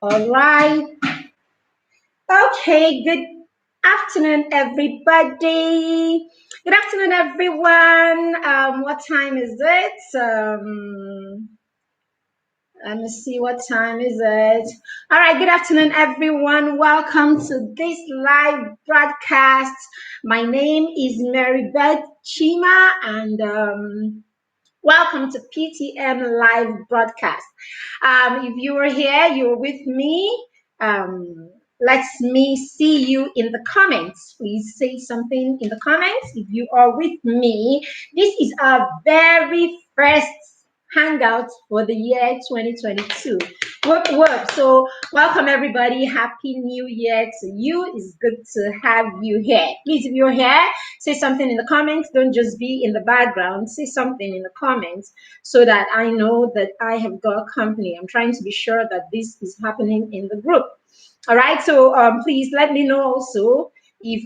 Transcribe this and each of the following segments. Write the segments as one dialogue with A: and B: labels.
A: All right. Okay. Good afternoon, everybody. Good afternoon, everyone. What time is it? Let me see what time is it. All right. Good afternoon, everyone. Welcome to this live broadcast. My name is Mary Beth Chima, and welcome to PTM live broadcast. If you are here, you're with me. Let me see you in the comments. Please say something in the comments if you are with me. This is our very first hangout for the year 2022. Whoop, whoop. So welcome everybody. Happy New Year to you. It's good to have you here. Please, if you're here, say something in the comments. Don't just be in the background. Say something in the comments so that I know that I have got company. I'm trying to be sure that this is happening in the group. All right. So please let me know also if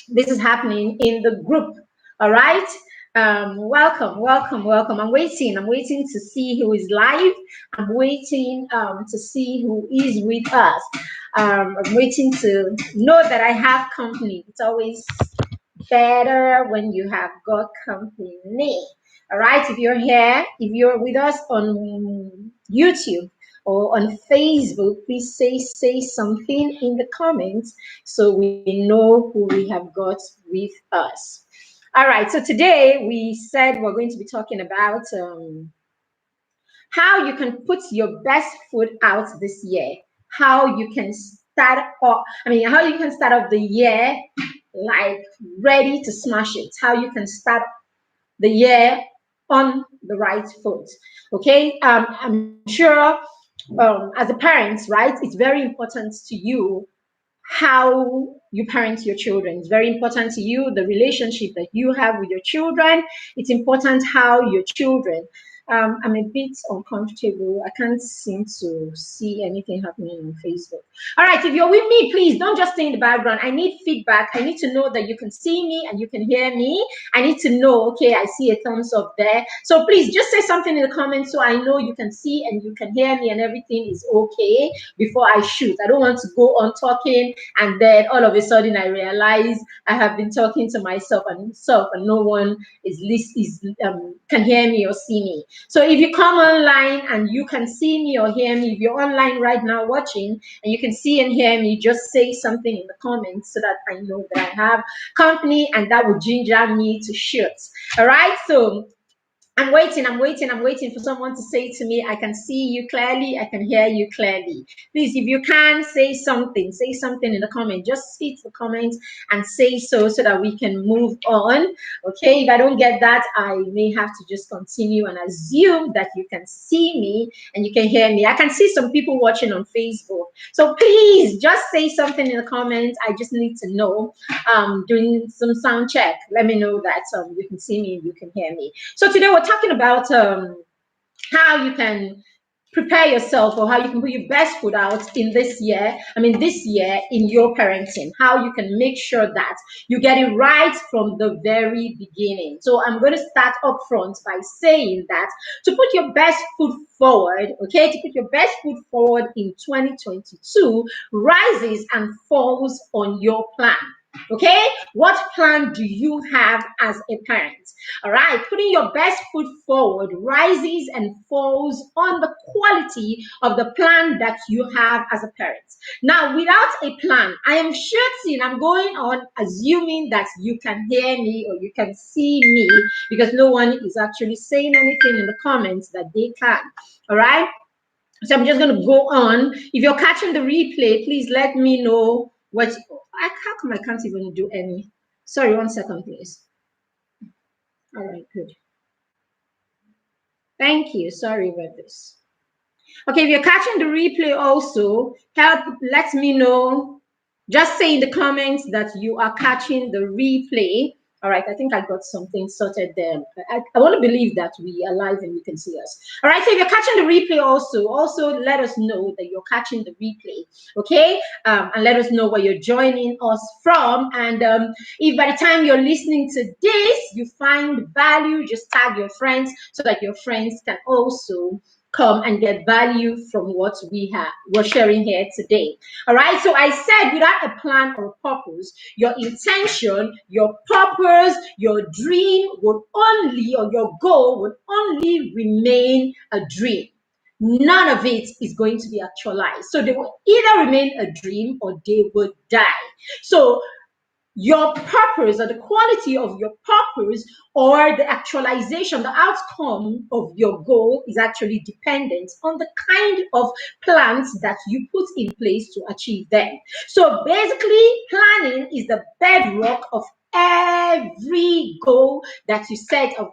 A: this is happening in the group. All right. Welcome, welcome, welcome. I'm waiting. I'm waiting to see who is live. I'm waiting to see who is with us. I'm waiting to know that I have company. It's always better when you have got company. All right. If you're here, if you're with us on YouTube or on Facebook, please say something in the comments so we know who we have got with us. All right. So today we said we're going to be talking about how you can put your best foot out this year, how you can start off, how you can start off the year like ready to smash it, how you can start the year on the right foot. Okay, I'm sure as a parent, right, it's very important to you how you parent your children. It's very important to you, the relationship that you have with your children. It's important how your children. I'm a bit uncomfortable. I can't seem to see anything happening on Facebook. All right, if you're with me, please don't just stay in the background. I need feedback. I need to know that you can see me and you can hear me. I need to know, okay, I see a thumbs up there. So please just say something in the comments so I know you can see and you can hear me and everything is okay before I shoot. I don't want to go on talking and then all of a sudden I realize I have been talking to myself and no one can hear me or see me. So if you come online and you can see me or hear me, if you're online right now watching and you can see and hear me, just say something in the comments so that I know that I have company and that would ginger me to shoot. All right. So I'm waiting for someone to say to me, I can see you clearly, I can hear you clearly. Please, if you can, say something in the comment. Just speak to the comments and say so that we can move on. Okay, if I don't get that, I may have to just continue and assume that you can see me and you can hear me. I can see some people watching on Facebook. So please just say something in the comments. I just need to know. Doing some sound check. Let me know that you can see me and you can hear me. So today we're talking about how you can prepare yourself or how you can put your best foot out in this year. This year in your parenting, how you can make sure that you get it right from the very beginning. So I'm going to start up front by saying that to put your best foot forward, okay, to put your best foot forward in 2022 rises and falls on your plan. Okay, what plan do you have as a parent? All right, putting your best foot forward rises and falls on the quality of the plan that you have as a parent. Now, without a plan, I am shooting, I'm going on assuming that you can hear me or you can see me because no one is actually saying anything in the comments that they can. All right, so I'm just going to go on. If you're catching the replay, please let me know how come I can't even do any? Sorry, 1 second, please. All right, good. Thank you. Sorry about this. Okay, if you're catching the replay also, let me know. Just say in the comments that you are catching the replay. All right, I think I got something sorted there. I want to believe that we are live and you can see us. All right, so if you're catching the replay also let us know that you're catching the replay, okay? And let us know where you're joining us from. And if by the time you're listening to this, you find value, just tag your friends so that your friends can also come and get value from what we're sharing here today. All right. So I said without a plan or a purpose, your intention, your purpose, your dream would only, or your goal would only remain a dream. None of it is going to be actualized. So they will either remain a dream or they will die. So your purpose, or the quality of your purpose, or the actualization, the outcome of your goal is actually dependent on the kind of plans that you put in place to achieve them. So basically, planning is the bedrock of every goal that you set of,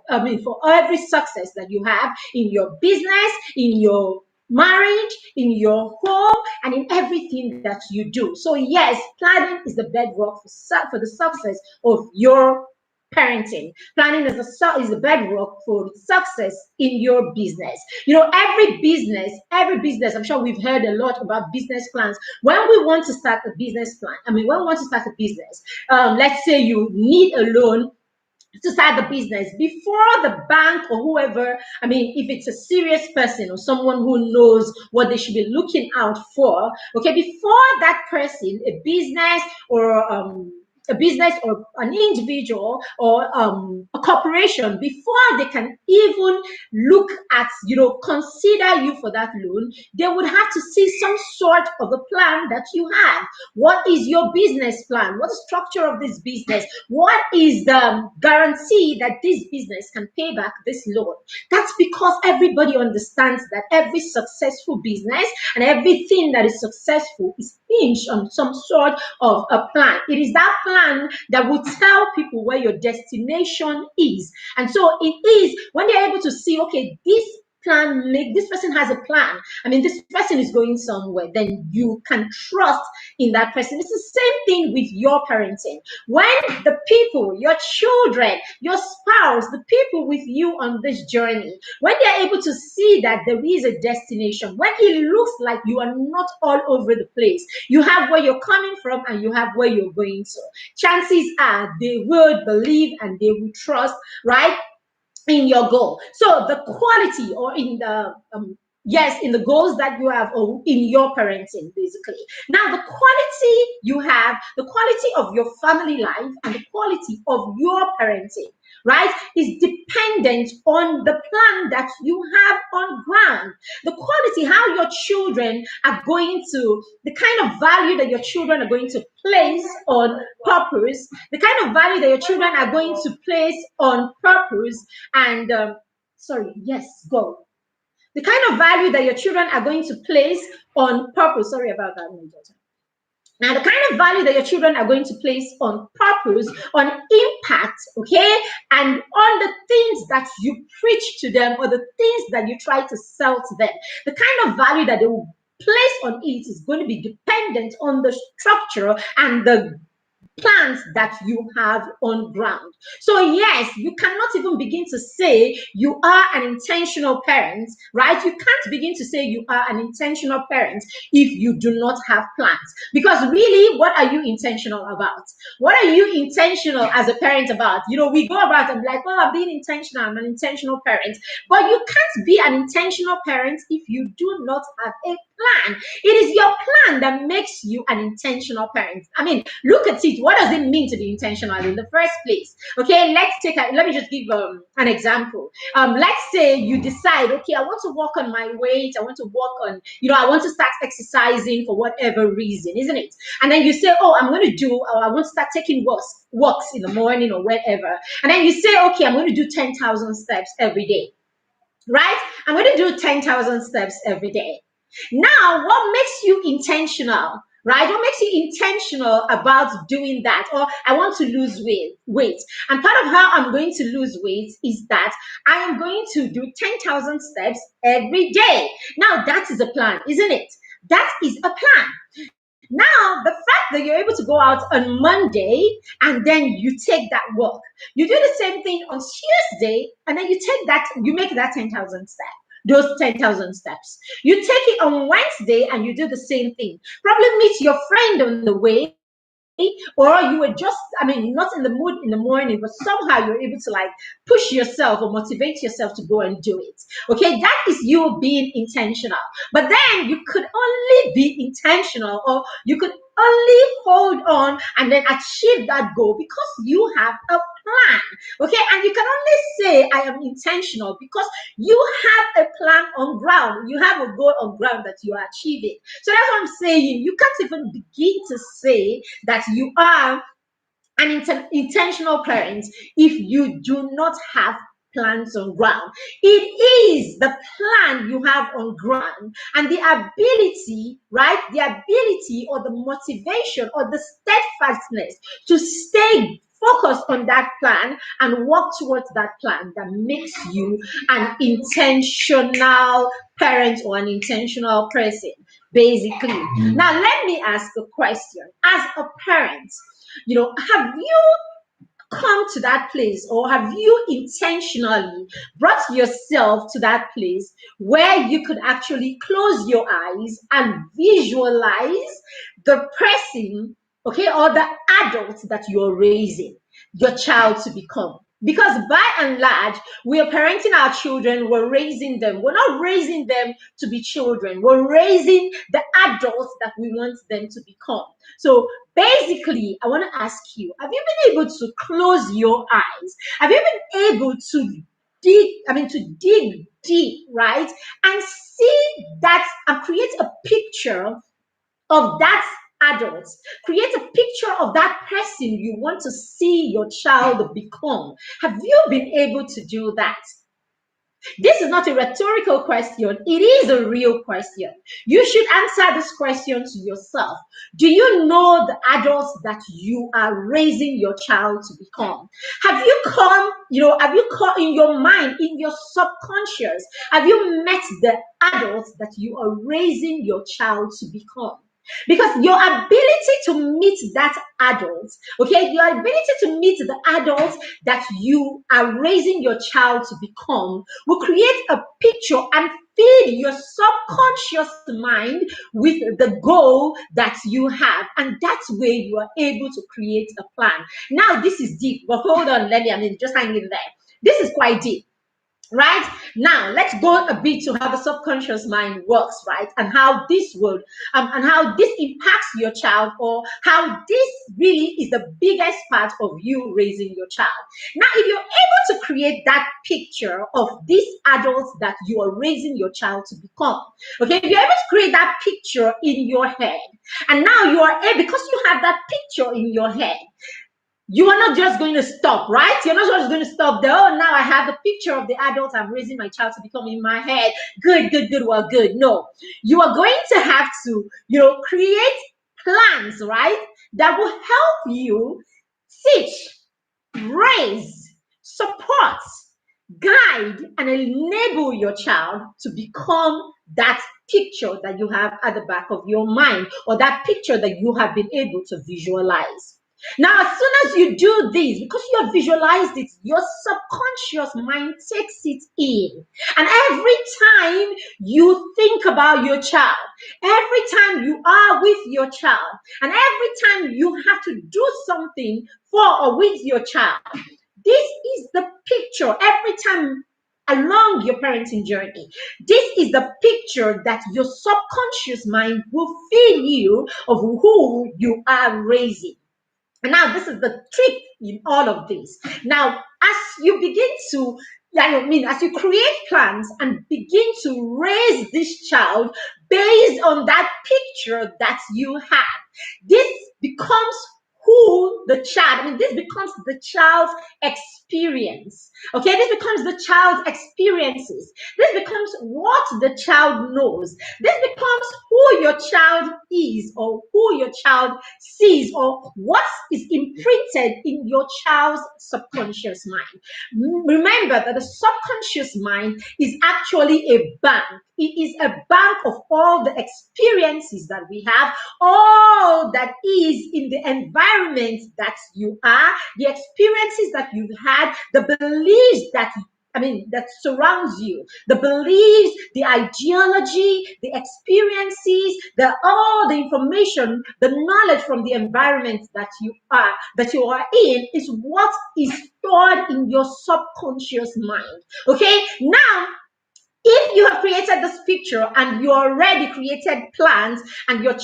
A: for every success that you have in your business, in your marriage, in your home, and in everything that you do. So yes, planning is the bedrock for the success of your parenting. Planning is the bedrock for success in your business. You know, every business, I'm sure we've heard a lot about business plans. When we want to start a business plan, when we want to start a business, let's say you need a loan to start the business, before the bank or whoever, if it's a serious person or someone who knows what they should be looking out for, okay, before that person, a business or an individual or a corporation, before they can even look at, consider you for that loan, they would have to see some sort of a plan that you have. What is your business plan? What is the structure of this business? What is the guarantee that this business can pay back this loan? That's because everybody understands that every successful business and everything that is successful is hinged on some sort of a plan. It is that plan that will tell people where your destination is. And so it is when they're able to see, okay, this person has a plan. This person is going somewhere, then you can trust in that person. It's the same thing with your parenting. When the people, your children, your spouse, the people with you on this journey, when they're able to see that there is a destination, when it looks like you are not all over the place, you have where you're coming from and you have where you're going to, chances are they will believe and they will trust, right, in your goal. So the quality, or in the in the goals that you have, or in your parenting, basically. Now, the quality you have, the quality of your family life, and the quality of your parenting, right, is dependent on the plan that you have on ground. The quality, how your children are going to, the kind of value that your children are going to place on purpose, the kind of value that your children are going to place on purpose, and sorry, yes, go. The kind of value that your children are going to place on purpose. Sorry about that, my daughter. Now, the kind of value that your children are going to place on purpose, on impact, okay, and on the things that you preach to them, or the things that you try to sell to them, the kind of value that they will place on it is going to be dependent on the structure and the plans that you have on ground. So yes, you cannot even begin to say you are an intentional parent, right? You can't begin to say you are an intentional parent if you do not have plans. Because really, what are you intentional about? What are you intentional as a parent about? We go about and be like, oh, I'm being intentional, I'm an intentional parent. But you can't be an intentional parent if you do not have a plan. It is your plan that makes you an intentional parent. Look at it. What does it mean to be intentional in the first place? Okay, let me just give an example. Let's say you decide, okay, I want to work on my weight. I want to work on, I want to start exercising for whatever reason, isn't it? And then you say, oh, I want to start taking walks in the morning or wherever. And then you say, okay, I'm going to do 10,000 steps every day, right? I'm going to do 10,000 steps every day. Now, what makes you intentional, right? What makes you intentional about doing that? Or I want to lose weight. And part of how I'm going to lose weight is that I am going to do 10,000 steps every day. Now, that is a plan, isn't it? That is a plan. Now, the fact that you're able to go out on Monday and then you take that walk, you do the same thing on Tuesday, and then you make that 10,000 steps. Those 10,000 steps. You take it on Wednesday and you do the same thing. Probably meet your friend on the way or you were just, not in the mood in the morning, but somehow you're able to like push yourself or motivate yourself to go and do it. Okay, that is you being intentional. But then you could only be intentional, or you could only hold on and then achieve that goal because you have a plan. Okay, and you can only say I am intentional because you have a plan on ground, you have a goal on ground that you are achieving. So that's what I'm saying. You can't even begin to say that you are an intentional parent if you do not have plans on ground. It is the plan you have on ground and the ability, right? The ability or the motivation or the steadfastness to stay focused on that plan and work towards that plan that makes you an intentional parent or an intentional person, basically. Now, let me ask a question. As a parent, have you come to that place, or have you intentionally brought yourself to that place where you could actually close your eyes and visualize the person, okay, or the adult that you're raising your child to become? Because by and large, we are parenting our children, we're raising them. We're not raising them to be children, we're raising the adults that we want them to become. So basically, I want to ask you, have you been able to close your eyes? Have you been able to dig deep, right? And see that and create a picture of that adult, create a picture of that person you want to see your child become. Have you been able to do that? This is not a rhetorical question. It is a real question. You should answer this question to yourself. Do you know the adults that you are raising your child to become? Have you come in your mind, in your subconscious, have you met the adults that you are raising your child to become? Because your ability to meet that adult, okay, your ability to meet the adults that you are raising your child to become will create a picture and feed your subconscious mind with the goal that you have. And that's where you are able to create a plan. Now, this is deep, but hold on, Lenny, just hang in there. This is quite deep. Right now, let's go a bit to how the subconscious mind works, right? And how this would and how this impacts your child, or how this really is the biggest part of you raising your child. Now, if you're able to create that picture of these adults that you are raising your child to become, okay, if you're able to create that picture in your head, and now you are able, because you have that picture in your head, you are not just going to stop, right? You're not just going to stop there. Oh, now I have the picture of the adult I'm raising my child to become in my head. Good, well, good. No, you are going to have to, create plans, right? That will help you teach, raise, support, guide, and enable your child to become that picture that you have at the back of your mind, or that picture that you have been able to visualize. Now, as soon as you do this, because you have visualized it, your subconscious mind takes it in. And every time you think about your child, every time you are with your child, and every time you have to do something for or with your child, this is the picture every time along your parenting journey. This is the picture that your subconscious mind will feed you of who you are raising. And now this is the trick in all of this. Now, as you begin to, as you create plans and begin to raise this child based on that picture that you have, this becomes who the child, this becomes the child's experience. Okay, this becomes the child's experiences. This becomes what the child knows. This becomes who your child is, or who your child sees, or what is imprinted in your child's subconscious mind. Remember that the subconscious mind is actually a bank. It is a bank of all the experiences that we have, all that is in the environment that you are, the experiences that you've had, the beliefs that that surrounds you, the beliefs, the ideology, the experiences, all the information, the knowledge from the environment that you are in is what is stored in your subconscious mind. Okay, now if you have created this picture and you already created plans and you're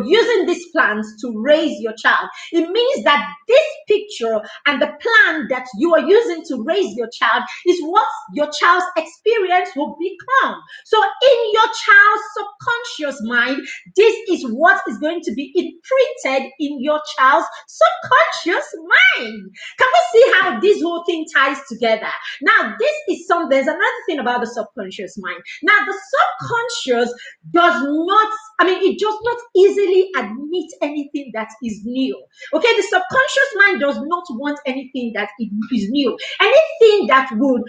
A: using these plans to raise your child, it means that this picture and the plan that you are using to raise your child is what your child's experience will become. So in your child's subconscious mind, this is what is going to be imprinted in your child's subconscious mind. Can we see how this whole thing ties together? Now, there's another thing about the subconscious mind. Now, the subconscious it does not easily admit anything that is new. Okay, the subconscious mind does not want anything that is new. Anything that would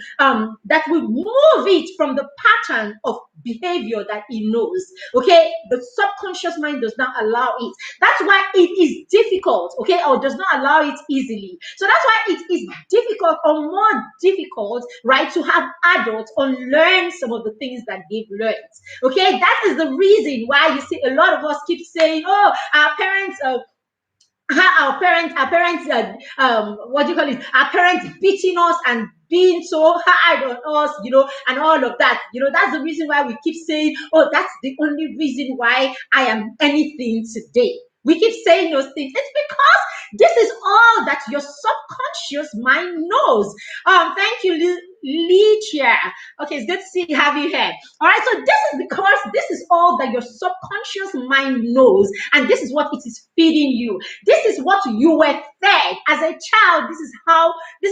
A: move it from the pattern of behavior that it knows. Okay, the subconscious mind does not allow it. That's why it is difficult, okay, or does not allow it easily. So that's why it is difficult or more difficult, right, to have adults unlearn some of the things that they've learned. Okay, that is the reason why you see a lot of us keep saying, oh, our parents what do you call it, our parents beating us and being so hard on us, and all of that. That's the reason why we keep saying, oh, that's the only reason why I am anything today. We keep saying those things. It's because this is all that your subconscious mind knows. Thank you, Lichia. Okay, it's good to have you here. All right, so this is because this is all that your subconscious mind knows, and this is what it is feeding you. This is what you were fed as a child. This is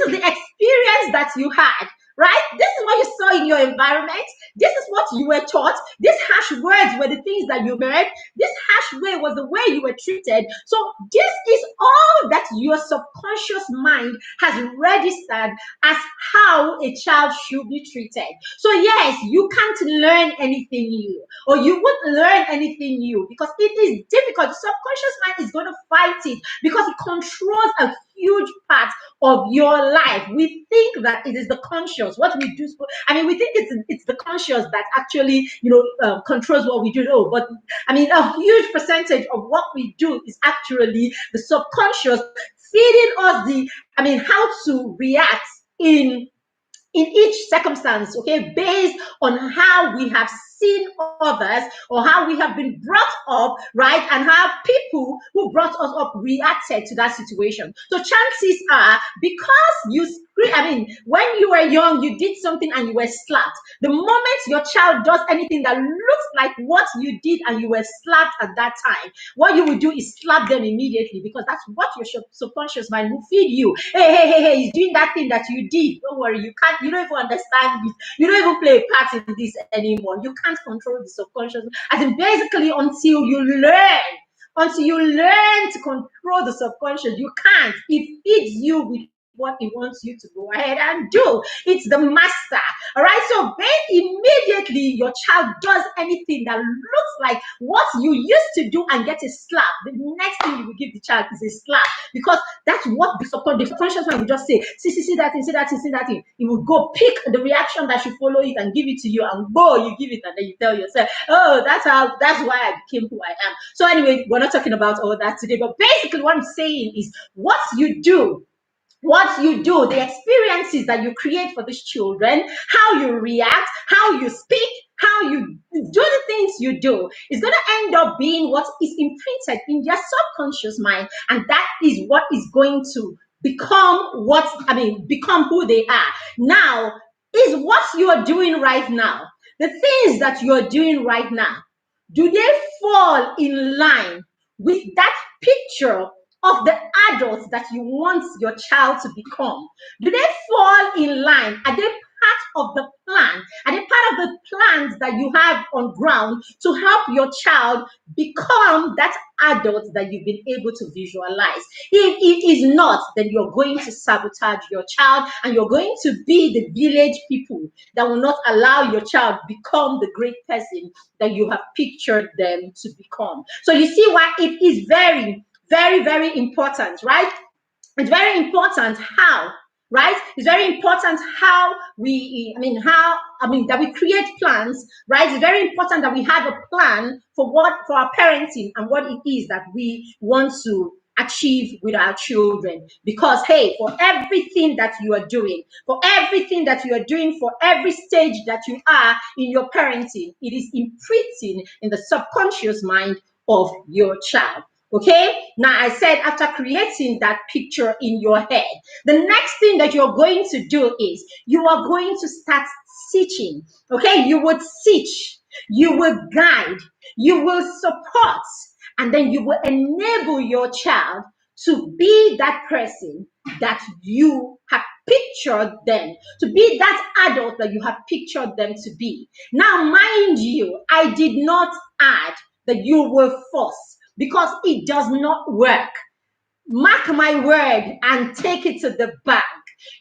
A: the experience that you had. Right? This is what you saw in your environment. This is what you were taught. These harsh words were the things that you heard. This harsh way was the way you were treated. So this is all that your subconscious mind has registered as how a child should be treated. So yes, you can't learn anything new, or you won't learn anything new, because it is difficult. The subconscious mind is going to fight it because it controls a huge part of your life. We think that it is the conscious, what we do. We think it's the conscious that actually, controls what we do. No, but a huge percentage of what we do is actually the subconscious feeding us how to react in each circumstance, okay, based on how we have seen others or how we have been brought up, right, and how people who brought us up reacted to that situation. So chances are, because when you were young, you did something and you were slapped. The moment your child does anything that looks like what you did and you were slapped at that time, what you will do is slap them immediately, because that's what your subconscious mind will feed you. Hey, he's doing that thing that you did. Don't worry, you don't even understand this. You don't even play a part in this anymore. You can't control the subconscious. As in, basically, until you learn to control the subconscious, you can't. It feeds you with what it wants you to go ahead and do. It's the master. All right. So then immediately your child does anything that looks like what you used to do and get a slap. The next thing you will give the child is a slap, because that's what the subconscious mind will just say. See that thing, see that thing, see that thing. It will go pick the reaction that should follow it and give it to you, and you give it, and then you tell yourself, oh, that's why I became who I am. So anyway, we're not talking about all that today, but basically what I'm saying is what you do, the experiences that you create for these children, how you react, how you speak, how you do the things you do, is going to end up being what is imprinted in their subconscious mind. And that is what is going to become who they are. Now, is what you are doing right now, the things that you are doing right now, do they fall in line with that picture of the adults that you want your child to become? Do they fall in line? Are they part of the plan? Are they part of the plans that you have on ground to help your child become that adult that you've been able to visualize? If it is not, then you're going to sabotage your child, and you're going to be the village people that will not allow your child become the great person that you have pictured them to become. So you see why it is very, very, very important, right? It's very important how right? It's very important how we, that we create plans, right? It's very important that we have a plan for our parenting and what it is that we want to achieve with our children. Because hey, for everything that you are doing, for every stage that you are in your parenting, it is imprinting in the subconscious mind of your child. Okay, now I said after creating that picture in your head, the next thing that you're going to do is you are going to start teaching. Okay, you would teach, you will guide, you will support, and then you will enable your child to be that person that you have pictured them to be, that adult that you have pictured them to be. Now, mind you, I did not add that you will force, because it does not work. Mark my word and take it to the bank.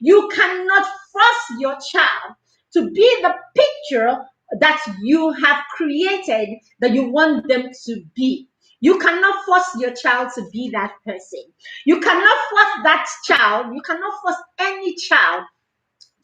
A: You cannot force your child to be the picture that you have created that you want them to be. You cannot force your child to be that person. You cannot force that child, you cannot force any child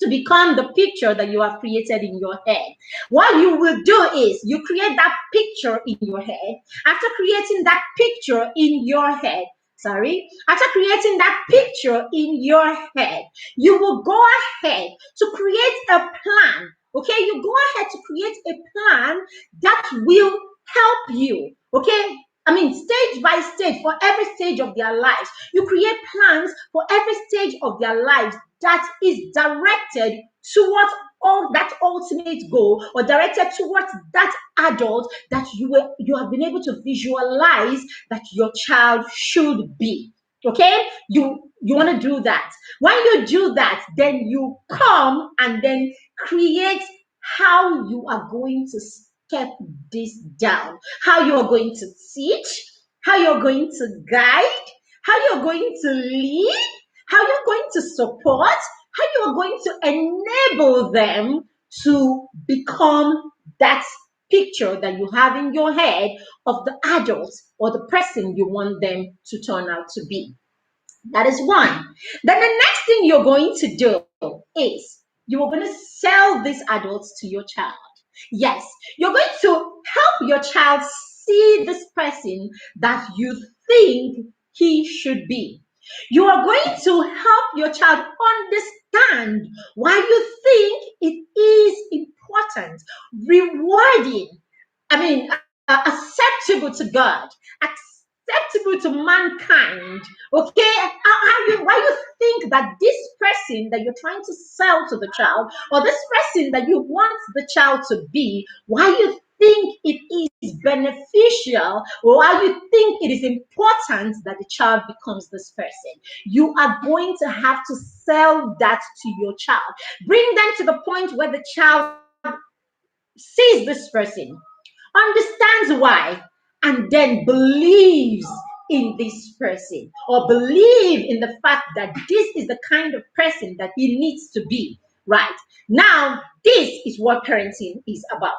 A: to become the picture that you have created in your head. What you will do is you create that picture in your head. After creating that picture in your head, after creating that picture in your head, you will go ahead to create a plan. Okay, you go ahead to create a plan that will help you. Okay, stage by stage, for every stage of their lives. You create plans for every stage of their lives that is directed towards all that ultimate goal, or directed towards that adult that you have been able to visualize that your child should be. Okay, you want to do that. When you do that, then you come and then create how you are going to step this down, how you are going to teach, how you're going to guide, how you're going to lead, how you're going to support, how you're going to enable them to become that picture that you have in your head of the adult or the person you want them to turn out to be. That is one. Then the next thing you're going to do is you are going to sell these adults to your child. Yes, you're going to help your child see this person that you think he should be. You are going to help your child understand why you think it is important, rewarding, acceptable to God, acceptable to mankind. Okay, why you think that this person that you're trying to sell to the child, or this person that you want the child to be, why you think it is beneficial, or why you think it is important that the child becomes this person. You are going to have to sell that to your child. Bring them to the point where the child sees this person, understands why, and then believes in this person, or believe in the fact that this is the kind of person that he needs to be. Right now, this is what parenting is about.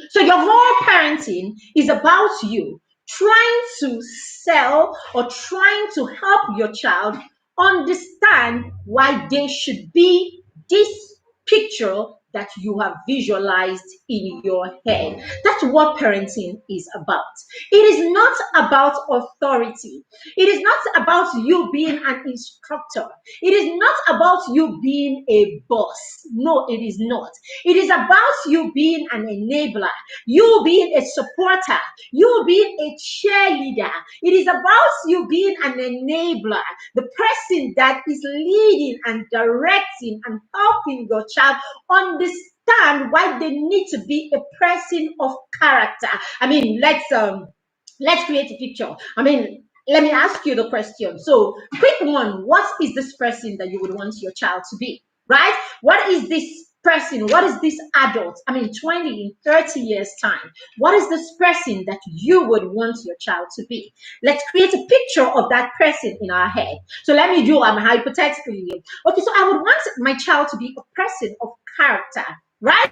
A: So your whole parenting is about you trying to sell or trying to help your child understand why they should be this picture that you have visualized in your head. That's what parenting is about. It is not about authority. It is not about you being an instructor. It is not about you being a boss. No, it is not. It is about you being an enabler, you being a supporter, you being a cheerleader. It is about you being an enabler, the person that is leading and directing and helping your child understand why they need to be a person of character. Let's create a picture. Let me ask you the question. So, quick one: what is this person that you would want your child to be? Right? What is this person? What is this adult? 20 in 30 years' time. What is this person that you would want your child to be? Let's create a picture of that person in our head. So let me do hypothetically. Okay, so I would want my child to be a person of character, right?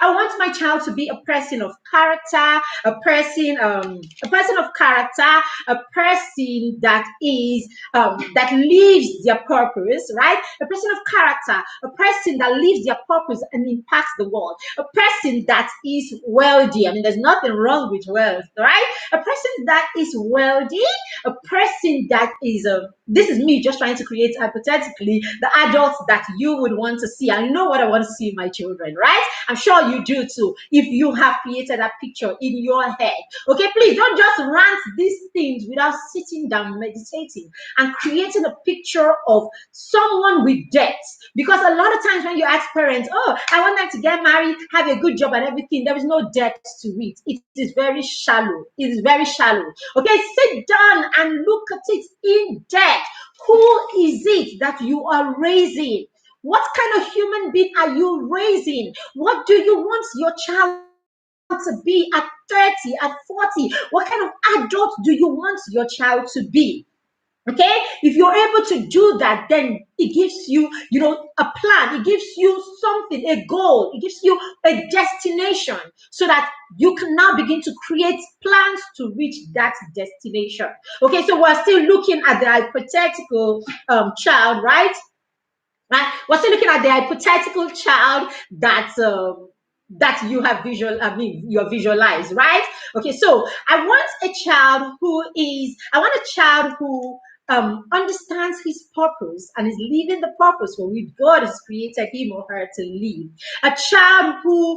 A: I want my child to be a person of character, a person of character, a person that is that lives their purpose, right? A person of character, a person that lives their purpose and impacts the world, a person that is wealthy. I mean, there's nothing wrong with wealth, right? A person that is wealthy, a person that is this is me just trying to create hypothetically the adults that you would want to see. I know what I want to see in my children, right? I'm sure you do too, if you have created a picture in your head. Okay, please don't just rant these things without sitting down, meditating, and creating a picture of someone with depth. Because a lot of times when you ask parents, oh, I want them to get married, have a good job and everything, there is no depth to it. It is very shallow. It is very shallow. Okay, sit down and look at it in depth. Who is it that you are raising? What kind of human being are you raising? What do you want your child to be at 30, at 40? What kind of adult do you want your child to be? Okay, if you're able to do that, then it gives you, a plan. It gives you something, a goal. It gives you a destination, so that you can now begin to create plans to reach that destination. Okay, so we're still looking at the hypothetical child, right? Right? We're still looking at the hypothetical child that you have you're visualized, right? Okay, so I want a child who understands his purpose and is living the purpose for which God has created him or her to live. A child who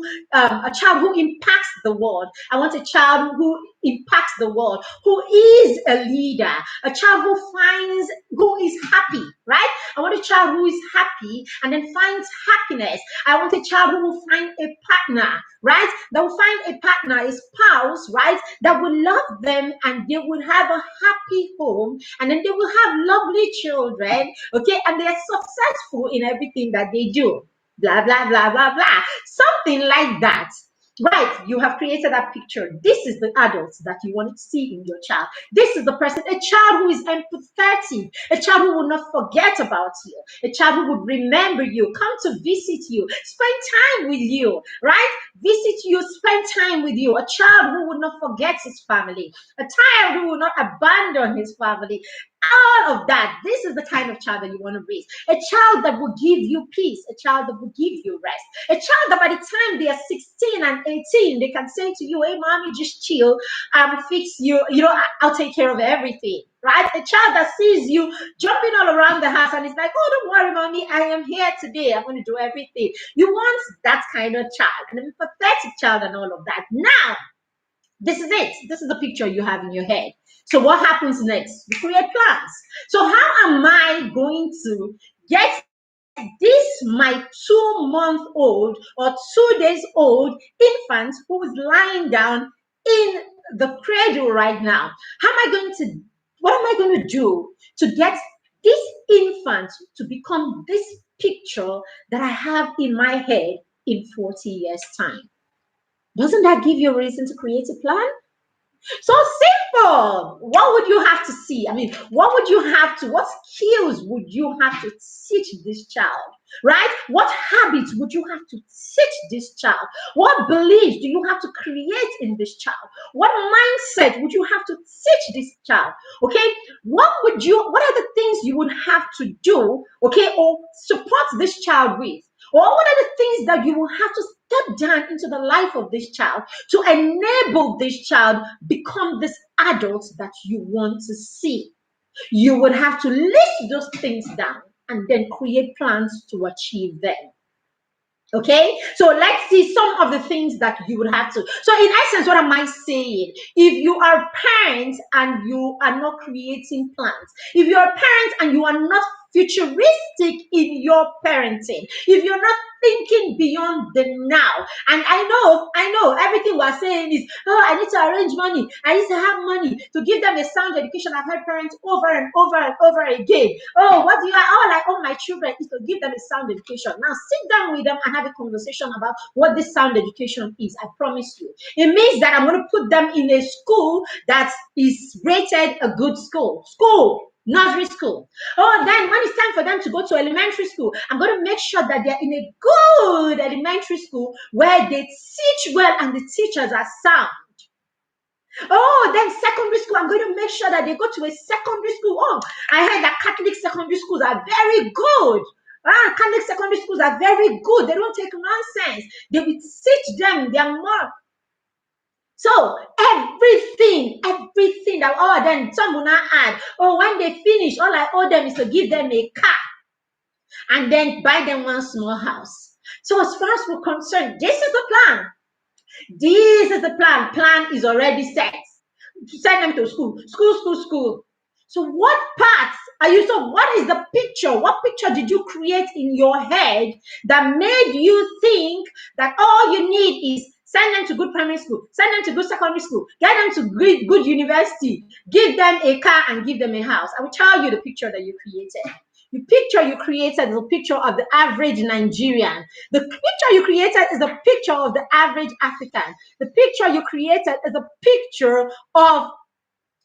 A: impacts the world. I want a child who impacts the world, who is a leader, a child who is happy, right? I want a child who is happy and then finds happiness. I want a child who will find a partner, right? That will find a partner, a spouse, right? That will love them, and they will have a happy home, and then they will have lovely children, okay? And they are successful in everything that they do. Blah, blah, blah, blah, blah. Something like that. Right, you have created that picture. This is the adult that you want to see in your child. This is the person, a child who is empathetic, a child who will not forget about you, a child who would remember you, come to visit you, spend time with you, right? Visit you, spend time with you. A child who will not forget his family, a child who will not abandon his family. All of that. This is the kind of child that you want to raise. A child that will give you peace, a child that will give you rest, a child that by the time they are 16 and 18, they can say to you, hey, mommy, just chill. I'll fix you. I'll take care of everything. Right? A child that sees you jumping all around the house and is like, oh, don't worry, mommy, I am here today. I'm going to do everything. You want that kind of child, an empathetic child and all of that. Now, this is it. This is the picture you have in your head. So what happens next? You create plans. So how am I going to get this my 2 month old or 2 days old infant who is lying down in the cradle right now? What am I going to do to get this infant to become this picture that I have in my head in 40 years' time? Doesn't that give you a reason to create a plan? So simple. What would you have to see? I mean, what skills would you have to teach this child? Right? What habits would you have to teach this child? What beliefs do you have to create in this child? What mindset would you have to teach this child? Okay? What are the things you would have to do, okay, or support this child with? Or what are the things that you will have to step down into the life of this child to enable this child become this adult that you want to see? You would have to list those things down and then create plans to achieve them. Okay, so let's see some of the things that you would have to. So, in essence, what am I saying? If you are parents and you are not creating plans, if you're a parent and you are not futuristic in your parenting, if you're not thinking beyond the now, and I know, everything we're saying is, oh, I need to arrange money, I need to have money to give them a sound education. I've heard parents over and over and over again. Oh, what do you? All I want my children is to give them a sound education. Now sit down with them and have a conversation about what this sound education is. I promise you, it means that I'm going to put them in a school that is rated a good school. nursery school. Oh, then when it's time for them to go to elementary school, I'm going to make sure that they're in a good elementary school where they teach well and the teachers are sound. Oh, then secondary school, I'm going to make sure that they go to a secondary school. Oh, I heard that Catholic secondary schools are very good. Catholic secondary schools are very good. They don't take nonsense. They will teach them. They are more. So everything that, oh, then some will not add. Oh, when they finish, all I owe them is to give them a car and then buy them one small house. So as far as we're concerned, this is the plan. This is the plan. Plan is already set. Send them to school. So what parts are you? So what is the picture? What picture did you create in your head that made you think that all you need is send them to good primary school, send them to good secondary school, get them to good university, give them a car and give them a house? I will tell you the picture that you created. The picture you created is a picture of the average Nigerian. The picture you created is a picture of the average African. The picture you created is a picture of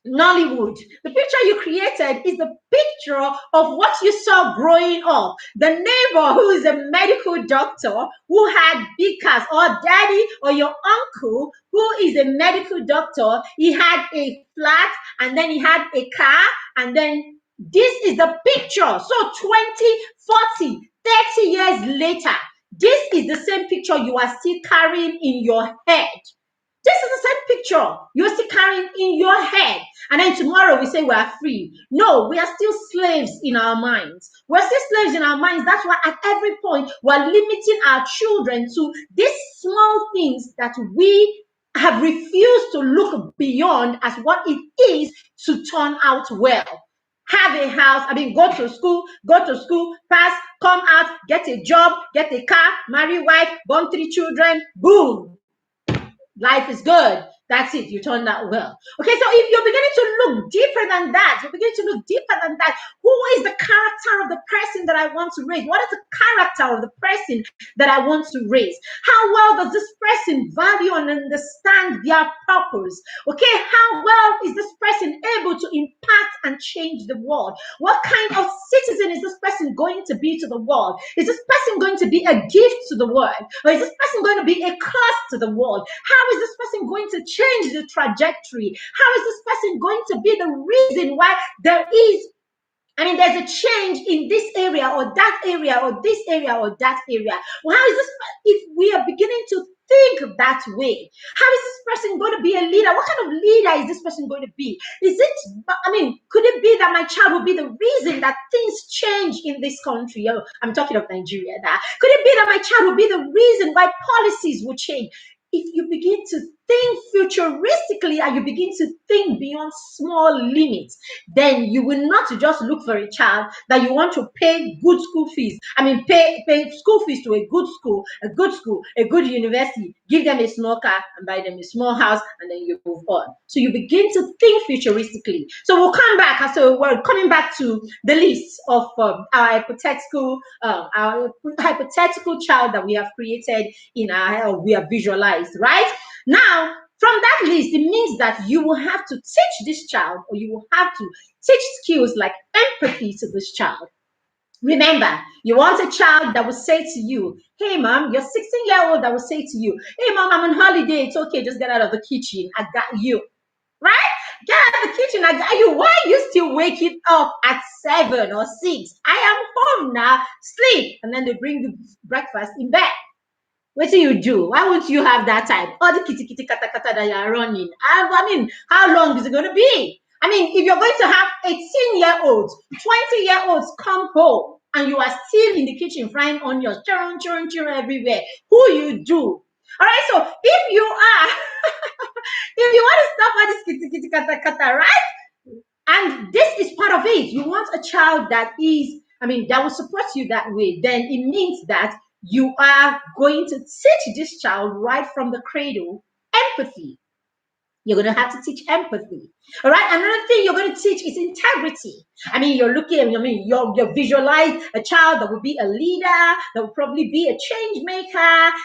A: Nollywood. The picture you created is the picture of what you saw growing up. The neighbor who is a medical doctor who had big cars, or daddy or your uncle who is a medical doctor. He had a flat and then he had a car, and then this is the picture. So 20, 40, 30 years later, this is the same picture you are still carrying in your head. This is the same picture you're still carrying in your head. And then tomorrow we say we are free. No, we are still slaves in our minds. We're still slaves in our minds. That's why at every point we're limiting our children to these small things that we have refused to look beyond as what it is to turn out well. Have a house, go to school, pass, come out, get a job, get a car, marry wife, born 3 children, boom. Life is good. That's it. You turned out well. Okay, so if you're beginning to look deeper than that, who is the character of the person that I want to raise? What is the character of the person that I want to raise? How well does this person value and understand their purpose? Okay, how well is this person able to impact and change the world? What kind of citizen is this person going to be to the world? Is this person going to be a gift to the world? Or is this person going to be a curse to the world? How is this person going to change the trajectory? How is this person going to be the reason why there's a change in this area or that area or this area or that area? Well, how is this, if we are beginning to think that way, how is this person going to be a leader? What kind of leader is this person going to be? Could it be that my child will be the reason that things change in this country? Oh, I'm talking of Nigeria. Could it be that my child will be the reason why policies will change? If you begin to think futuristically and you begin to think beyond small limits, then you will not just look for a child that you want to pay good school fees. Pay school fees to a good school, a good university, give them a small car and buy them a small house, and then you move on. So you begin to think futuristically. So we'll come back. So we're coming back to the list of our hypothetical child that we have created we have visualized, right? Now, from that list, it means that you will have to teach this child, or you will have to teach skills like empathy to this child. Remember, you want a child that will say to you, hey, mom, your 16-year-old that will say to you, hey, mom, I'm on holiday. It's okay. Just get out of the kitchen. I got you. Right? Get out of the kitchen. I got you. Why are you still waking up at 7 or 6? I am home now. Sleep. And then they bring you breakfast in bed. What do you do? Why won't you have that time? All the kitty kata kata that you are running. How long is it going to be? If you're going to have 18-year-olds, 20-year-olds come home and you are still in the kitchen frying onions, churn everywhere, who you do? All right, so if you are, if you want to stop all this kitty kata kata, right? And this is part of it. You want a child that is, that will support you that way. Then it means that you are going to teach this child right from the cradle empathy. You're going to have to teach empathy. All right. Another thing you're going to teach is integrity. I mean, you're visualize a child that will be a leader, that will probably be a change maker.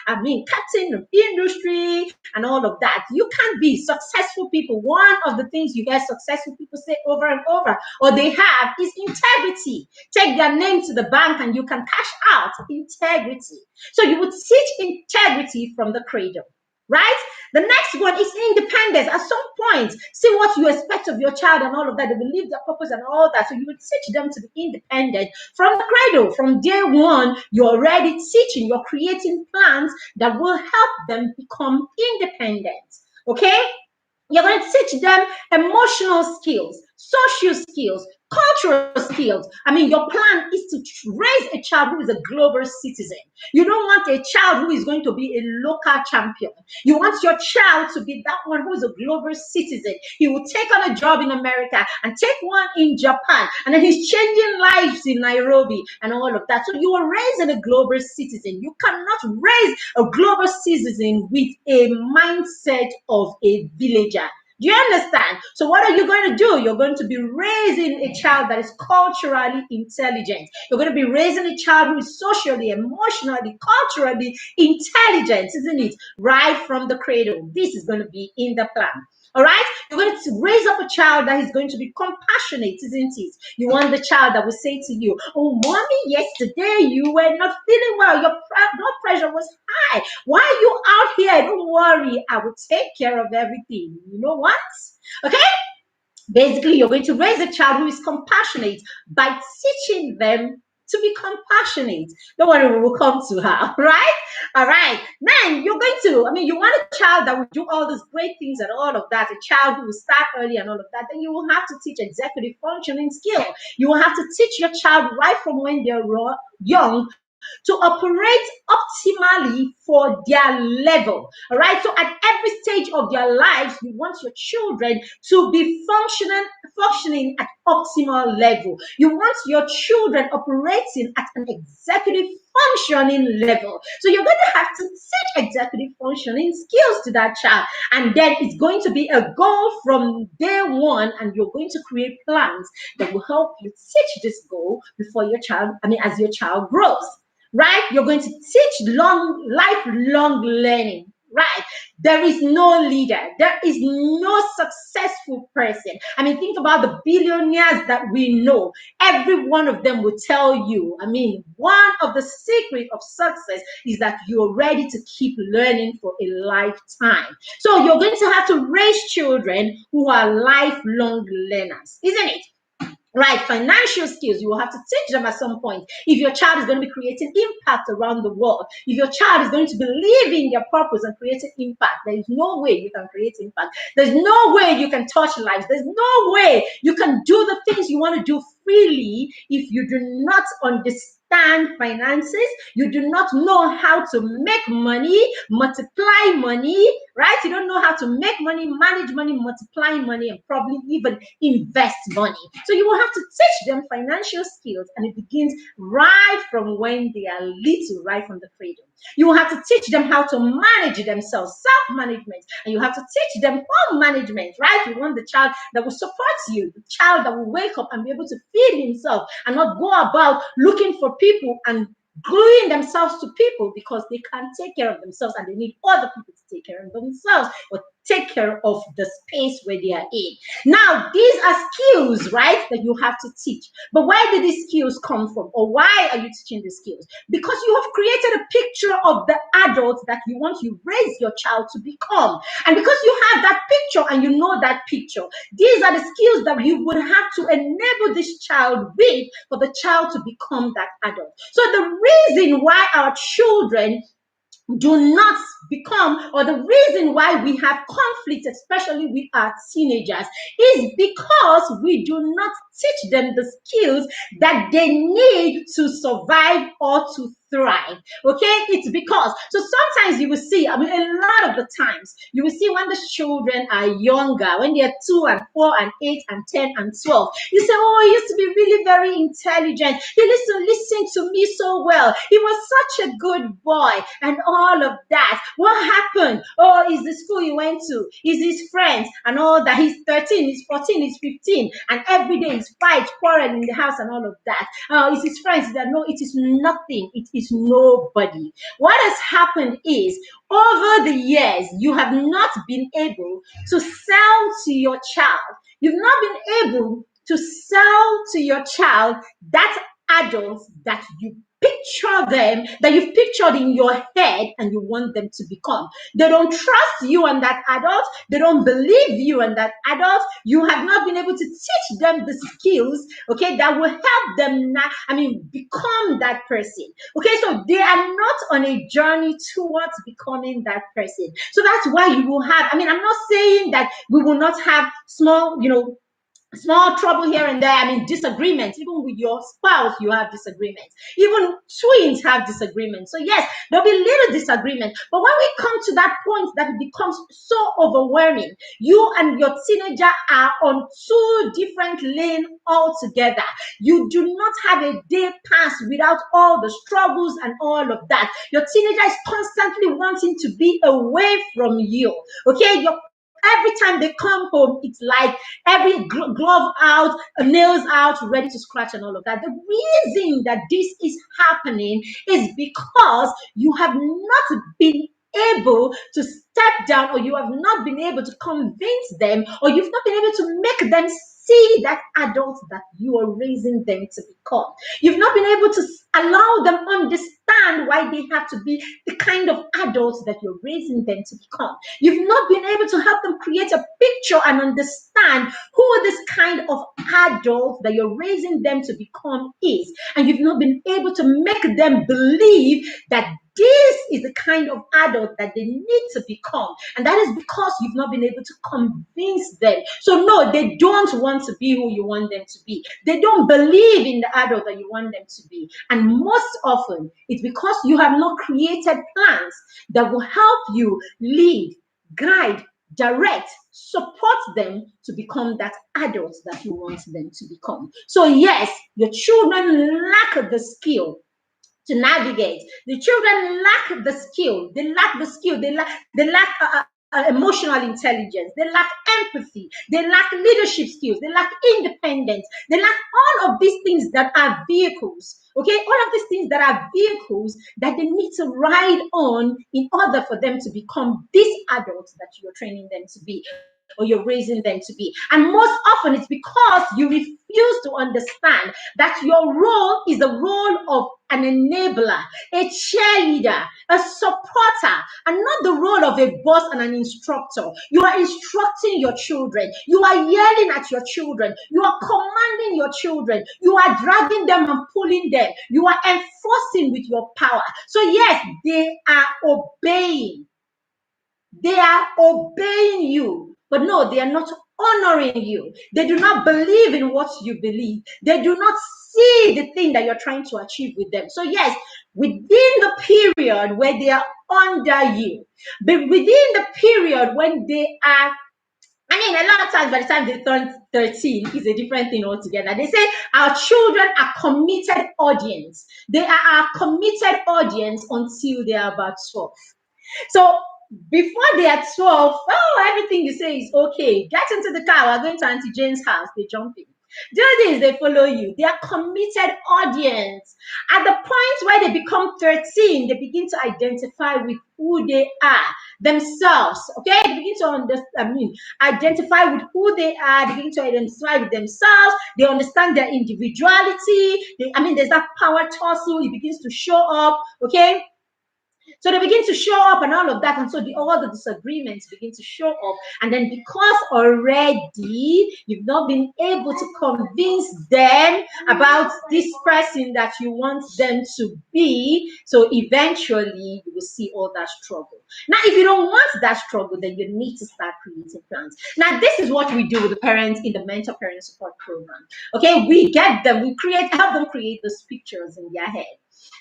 A: I mean, captain of industry and all of that. You can't be successful people. One of the things you hear successful people say over and over, or they have, is integrity. Take their name to the bank and you can cash out. Integrity. So you would teach integrity from the cradle. Right? The next one is independence. At some point, see what you expect of your child and all of that. They believe their purpose and all that. So you will teach them to be independent from the cradle. From day one, you're already teaching, you're creating plans that will help them become independent. Okay? You're going to teach them emotional skills, social skills, cultural skills. I mean, your plan is to raise a child who is a global citizen. You don't want a child who is going to be a local champion. You want your child to be that one who is a global citizen. He will take on a job in America and take one in Japan, and then he's changing lives in Nairobi and all of that. So you are raising a global citizen. You cannot raise a global citizen with a mindset of a villager. Do you understand? So what are you going to do? You're going to be raising a child that is culturally intelligent. You're going to be raising a child who is socially, emotionally, culturally intelligent, isn't it? Right from the cradle. This is going to be in the plan. All right? You're going to raise up a child that is going to be compassionate, isn't it? You want the child that will say to you, oh, mommy, yesterday you were not feeling well. Your blood pressure was high. Why are you out here? Don't worry. I will take care of everything. You know what? Okay? Basically, you're going to raise a child who is compassionate by teaching them to be compassionate. Don't worry, we will come to her, right? All right. Then you're going to, you want a child that will do all these great things and all of that, a child who will start early and all of that. Then you will have to teach executive functioning skill. You will have to teach your child right from when they're young to operate optimally for their level. All right. So at every stage of their lives, you want your children to be functioning at optimal level. You want your children operating at an executive functioning level. So you're going to have to teach executive functioning skills to that child. And then it's going to be a goal from day one, and you're going to create plans that will help you teach this goal before your child, as your child grows. Right? You're going to teach lifelong learning. Right? There is no leader. There is no successful person. Think about the billionaires that we know. Every one of them will tell you, one of the secrets of success is that you're ready to keep learning for a lifetime. So you're going to have to raise children who are lifelong learners, isn't it? Right, financial skills, you will have to teach them at some point. If your child is going to be creating impact around the world, if your child is going to believe in their purpose and creating impact, there is no way you can create impact. There's no way you can touch lives. There's no way you can do the things you want to do freely if you do not understand finances. You do not know how to make money, multiply money, right? You don't know how to make money, manage money, multiply money, and probably even invest money. So you will have to teach them financial skills, and it begins right from when they are little, right from the cradle. You will have to teach them how to manage themselves, self-management, and you have to teach them home management, right? You want the child that will support you, the child that will wake up and be able to feed himself and not go about looking for people and gluing themselves to people because they can't take care of themselves and they need other people to take care of themselves or take care of the space where they are in. Now, these are skills, right, that you have to teach. But where did these skills come from? Or why are you teaching these skills? Because you have created a picture of the adult that you want to raise your child to become. And because you have that picture and you know that picture, these are the skills that you would have to enable this child with for the child to become that adult. So the reason why our children do not become, or the reason why we have conflict, especially with our teenagers, is because we do not teach them the skills that they need to survive or to thrive. Okay, it's because, so sometimes you will see, a lot of the times you will see when the children are younger, when they are 2 and 4 and 8 and 10 and 12, you say, oh, he used to be really very intelligent, he listened to me so well, he was such a good boy and all of that. What happened? Oh, is the school you went to? Is his friends and all that? He's 13, he's 14, he's 15, and every day is fight, quarrel in the house and all of that. It's his friends that no, it is nothing. It is nobody. What has happened is over the years, you have not been able to sell to your child. You've not been able to sell to your child that adult that you picture them, that you've pictured in your head and you want them to become. They don't trust you and that adult. They don't believe you and that adult. You have not been able to teach them the skills, okay, that will help them now, become that person. Okay, so they are not on a journey towards becoming that person. So that's why you will have, I'm not saying that we will not have small trouble here and there. Disagreements. Even with your spouse, you have disagreements. Even twins have disagreements. So yes, there'll be little disagreement. But when we come to that point that it becomes so overwhelming, you and your teenager are on two different lanes altogether. You do not have a day pass without all the struggles and all of that. Your teenager is constantly wanting to be away from you. Okay, every time they come home, it's like every glove out, nails out, ready to scratch and all of that. The reason that this is happening is because you have not been able to step down, or you have not been able to convince them, or you've not been able to make them see that adult that you are raising them to become. You've not been able to allow them understand why they have to be the kind of adults that you're raising them to become. You've not been able to help them create a picture and understand who this kind of adult that you're raising them to become is. And you've not been able to make them believe that this is the kind of adult that they need to become. And that is because you've not been able to convince them. So no, they don't want to be who you want them to be. They don't believe in the adult that you want them to be. And most often, it's because you have not created plans that will help you lead, guide, direct, support them to become that adult that you want them to become. So yes, your children lack the skill to navigate. The children lack the skill. They lack the skill. They lack emotional intelligence. They lack empathy. They lack leadership skills. They lack independence. They lack all of these things that are vehicles. Okay, all of these things that are vehicles that they need to ride on in order for them to become these adults that you're training them to be, or you're raising them to be. And most often it's because you refuse to understand that your role is the role of an enabler, a cheerleader, a supporter, and not the role of a boss and an instructor. You are instructing your children. You are yelling at your children. You are commanding your children. You are dragging them and pulling them. You are enforcing with your power. So yes, they are obeying. They are obeying you. But no, they are not honoring you. They do not believe in what you believe. They do not see the thing that you're trying to achieve with them. So yes, within the period where they are under you, but within the period when they are, a lot of times by the time they turn 13 is a different thing altogether. They say our children are committed audience. They are our committed audience until they are about 12. So before they are 12, everything you say is okay. Get into the car. We're going to Auntie Jane's house. They jump in. Do this, they follow you. They are committed audience. At the point where they become 13, they begin to identify with who they are themselves. Okay, they begin to identify with who they are. They begin to identify with themselves. They understand their individuality. There's that power tussle. It begins to show up. Okay. So they begin to show up and all of that. And so all the disagreements begin to show up. And then because already you've not been able to convince them about this person that you want them to be, so eventually you will see all that struggle. Now, if you don't want that struggle, then you need to start creating plans. Now, this is what we do with the parents in the mentor parent support program. Okay, we get them, help them create those pictures in their head.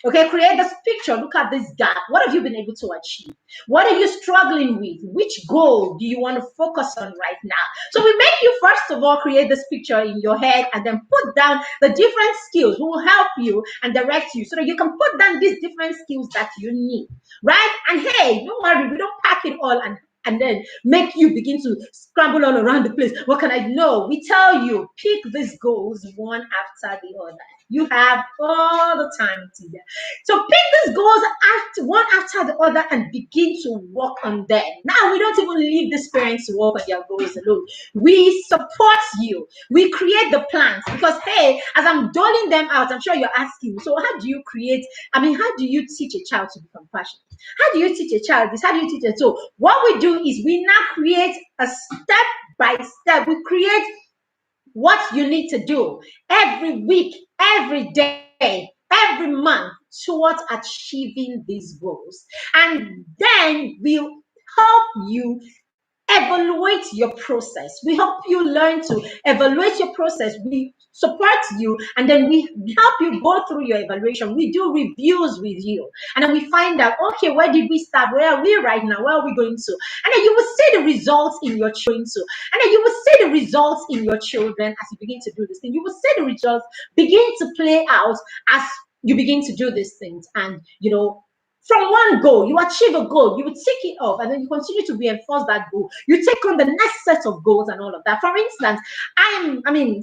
A: Okay, create this picture. Look at this gap. What have you been able to achieve? What are you struggling with? Which goal do you want to focus on right now? So we make you first of all create this picture in your head and then put down the different skills who will help you and direct you so that you can put down these different skills that you need, right? And hey, don't worry, we don't pack it all and then make you begin to scramble all around the place. What can I know? We tell you, pick these goals one after the other. You have all the time to do that. So pick these goals after one after the other and begin to work on them. Now we don't even leave these parents to work on their goals alone. We support you. We create the plans because hey, as I'm doling them out, I'm sure you're asking. So how do you create? I mean, how do you teach a child to be compassionate? How do you teach a child this? How do you teach it? So what we do is we now create a step by step. We create what you need to do every week, every day, every month towards achieving these goals. And then we'll help you evaluate your process. We help you learn to evaluate your process. We support you and then we help you go through your evaluation. We do reviews with you and then we find out, okay, where did we start? Where are we right now? Where are we going to? And then you will see the results in your children too. And then you will see the results in your children as you begin to do this thing. You will see the results begin to play out as you begin to do these things. And from one goal, you achieve a goal, you will take it off, and then you continue to reinforce that goal. You take on the next set of goals and all of that. For instance,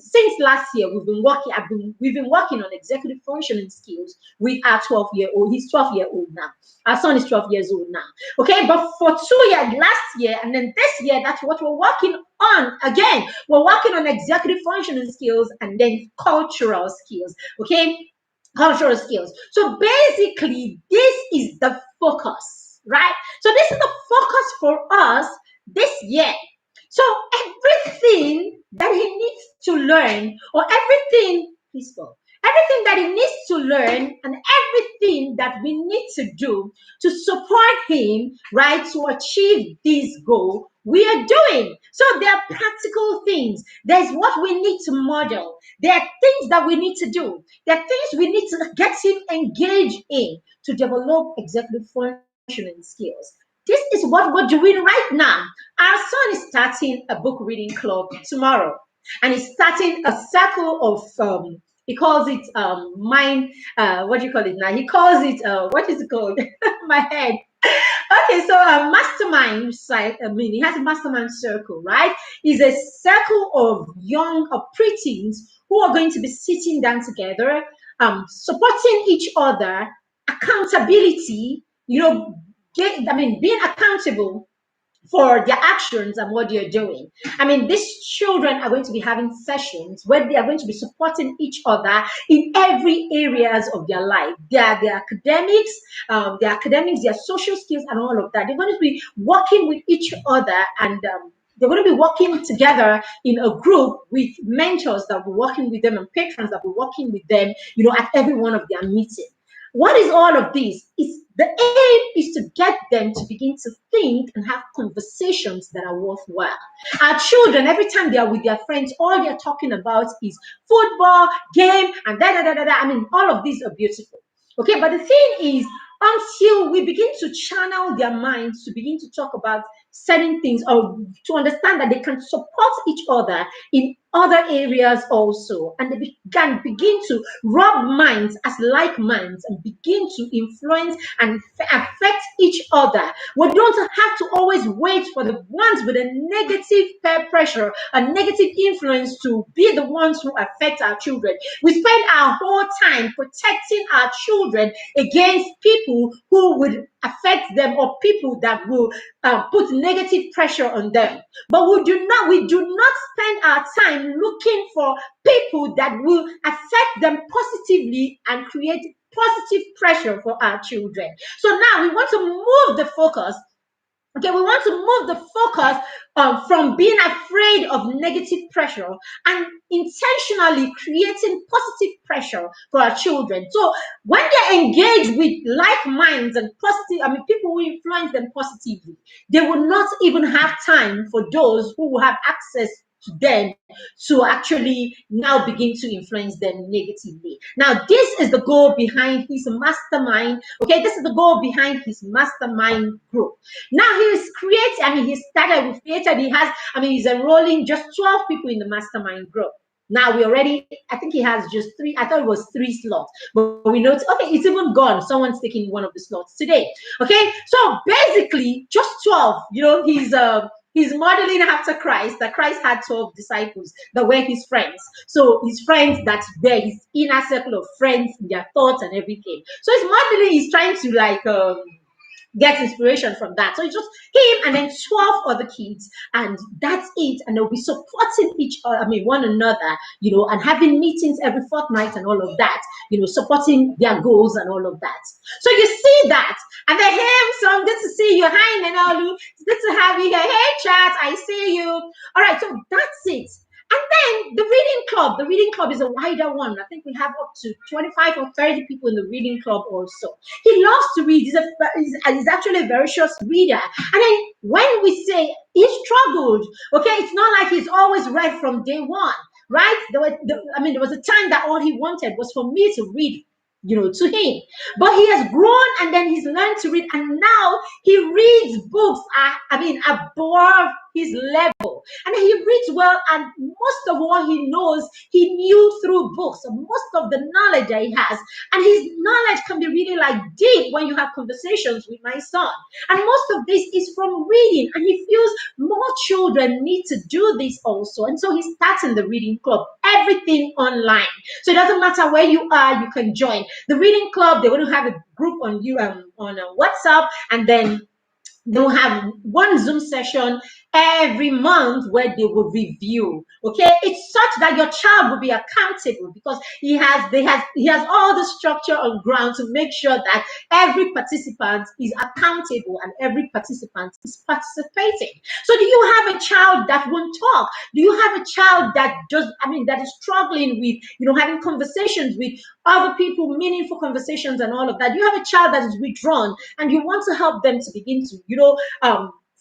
A: since last year we've been working on executive functioning skills with our 12-year-old. He's 12-year-old now. Our son is 12 years old now. Okay, but for 2 years last year, and then this year, that's what we're working on again. We're working on executive functioning skills and then cultural skills. Okay, cultural skills. So basically, this is the focus, right? So this is the focus for us this year. So everything that he needs to learn, or everything, please go, everything that he needs to learn, and everything that we need to do to support him, right, to achieve this goal, we are doing. So there are practical things. There's what we need to model. There are things that we need to do. There are things we need to get him engaged in to develop executive functioning skills. This is what we're doing right now. Our son is starting a book reading club tomorrow, and he's starting a circle of he calls it mind. What do you call it now? He calls it what is it called? My head. Okay, so a mastermind site. He has a mastermind circle, right? It's a circle of young preteens who are going to be sitting down together, supporting each other, accountability. Being accountable for their actions and what they're doing. These children are going to be having sessions where they are going to be supporting each other in every areas of their life. Their academics, their social skills, and all of that. They're going to be working with each other and they're going to be working together in a group with mentors that will be working with them and patrons that will be working with them, at every one of their meetings. What is all of this? The aim is to get them to begin to think and have conversations that are worthwhile. Our children, every time they are with their friends, all they're talking about is football, game, and da da da da da. All of these are beautiful. Okay, but the thing is, until we begin to channel their minds to begin to talk about certain things or to understand that they can support each other in other areas also, and they can begin to rub minds as like minds and begin to influence and affect each other. We don't have to always wait for the ones with a negative peer pressure, a negative influence to be the ones who affect our children. We spend our whole time protecting our children against people who would affect them or people that will put negative pressure on them. But we do not spend our time looking for people that will affect them positively and create positive pressure for our children. So now we want to move the focus. Okay, we want to move the focus from being afraid of negative pressure and intentionally creating positive pressure for our children. So when they're engaged with like minds and positive, people who influence them positively, they will not even have time for those who will have access to them to actually now begin to influence them negatively. Now, this is the goal behind his mastermind. Okay, this is the goal behind his mastermind group. Now he's created, he started, we created, he's enrolling just 12 people in the mastermind group. Now I think he has just 3. I thought it was 3 slots, but we know, okay, it's even gone. Someone's taking one of the slots today. Okay, so basically just 12. He's modeling after Christ, that Christ had 12 disciples that were his friends. So his friends that were his inner circle of friends, their thoughts and everything. So he's trying to get inspiration from that. So it's just him and then 12 other kids, and that's it. And they'll be supporting one another, and having meetings every fortnight and all of that, supporting their goals and all of that. So you see that. And the hymn song, good to see you. Hi, Nenalu. It's good to have you here. Hey, chat, I see you. All right, so that's it. And then the reading club is a wider one. I think we have up to 25 or 30 people in the reading club also. He loves to read. He's actually a very short reader. And then when we say he struggled, okay, it's not like he's always read from day one, right? There was a time that all he wanted was for me to read, to him. But he has grown, and then he's learned to read, and now he reads books, above his level. And he reads well, and most of what he knows, he knew through books. So most of the knowledge that he has, and his knowledge can be really deep when you have conversations with my son. And most of this is from reading, and he feels more children need to do this also. And so he's starting the reading club, everything online. So it doesn't matter where you are, you can join the reading club. They're going to have a group on WhatsApp, and then they'll have one Zoom session every month where they will review. Okay, it's such that your child will be accountable, because he has all the structure on ground to make sure that every participant is accountable and every participant is participating. So do you have a child that won't talk? Do you have a child that that is struggling with having conversations with other people, meaningful conversations and all of that? Do you have a child that is withdrawn and you want to help them to begin to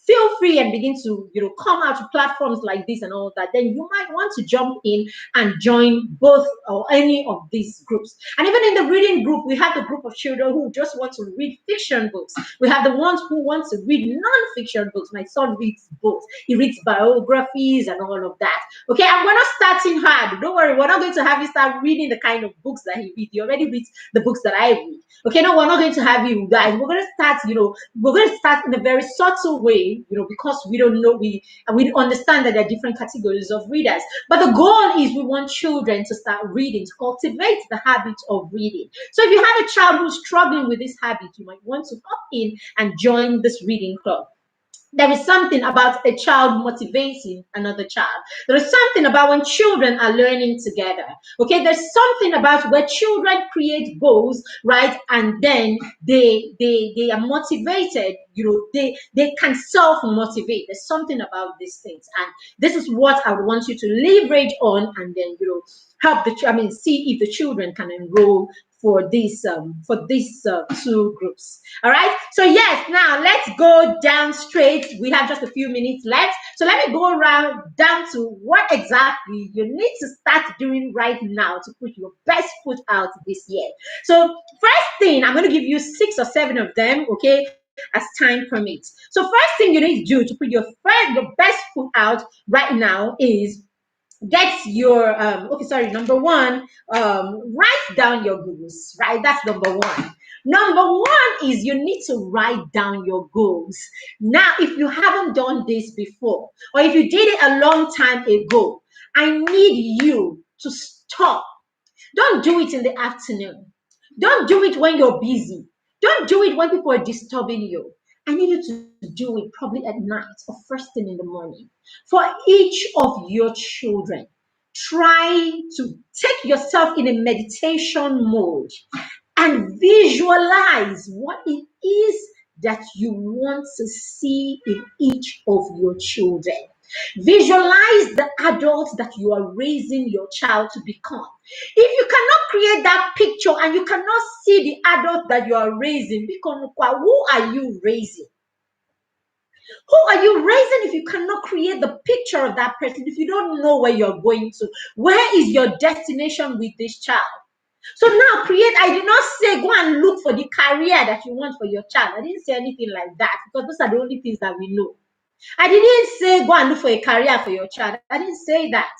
A: feel free and begin to come out to platforms like this and all that? Then you might want to jump in and join both or any of these groups. And even in the reading group, we have the group of children who just want to read fiction books. We have the ones who want to read non-fiction books. My son reads books. He reads biographies and all of that. Okay, and we're not starting hard. Don't worry, we're not going to have you start reading the kind of books that he reads. He already reads the books that I read. Okay, no, we're not going to have you guys. We're going to start in a very subtle way, because we don't know, we understand that there are different categories of readers. But the goal is we want children to start reading, to cultivate the habit of reading. So if you have a child who's struggling with this habit, you might want to hop in and join this reading club. There is something about a child motivating another child. There is something about when children are learning together. Okay, there's something about where children create goals, right? And then they are motivated. They can self-motivate. There's something about these things, and this is what I would want you to leverage on, and then help see if the children can enroll for these two groups. All right, so yes, now let's go down straight. We have just a few minutes left, so let me go around down to what exactly you need to start doing right now to put your best foot out this year. So first thing, I'm going to give you 6 or 7 of them, okay, as time permits. So first thing you need to do to put your best foot out right now is get your number one, write down your goals, right? That's number one. Number one is you need to write down your goals. Now, if you haven't done this before, or if you did it a long time ago, I need you to stop. Don't do it in the afternoon. Don't do it when you're busy. Don't do it when people are disturbing you. I need you to do it probably at night or first thing in the morning. For each of your children, try to take yourself in a meditation mode and visualize what it is that you want to see in each of your children. Visualize the adult that you are raising your child to become. If you cannot create that picture and you cannot see the adult that you are raising, who are you raising? Who are you raising if you cannot create the picture picture of that person, if you don't know where you're going to, where is your destination with this child? So now I did not say go and look for the career that you want for your child. I didn't say anything like that, because those are the only things that we know. I didn't say go and look for a career for your child. I didn't say that.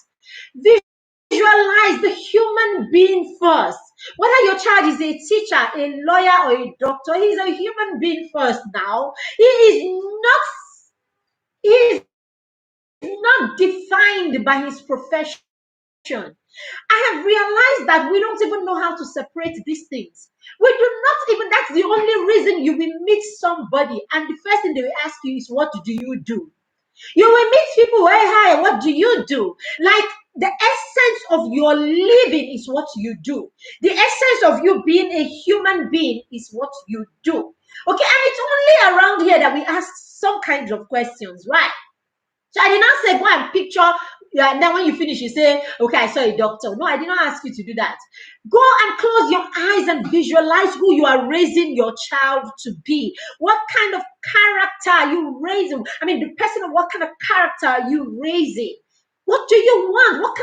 A: Visualize the human being first. Whether your child is a teacher, a lawyer, or a doctor, he's a human being first now. He is not defined by his profession. I have realized that we don't even know how to separate these things. We do not even, that's the only reason you will meet somebody and the first thing they will ask you is, what do you do? You will meet people, hey, hi, what do you do? Like, the essence of your living is what you do. The essence of you being a human being is what you do. Okay, and it's only around here that we ask some kinds of questions, right? So I did not say go and picture. Yeah, and then when you finish, you say, okay, I saw a doctor. No, I did not ask you to do that. Go and close your eyes and visualize who you are raising your child to be. What kind of character are you raising? I mean, the person of what kind of character are you raising? What do you want? What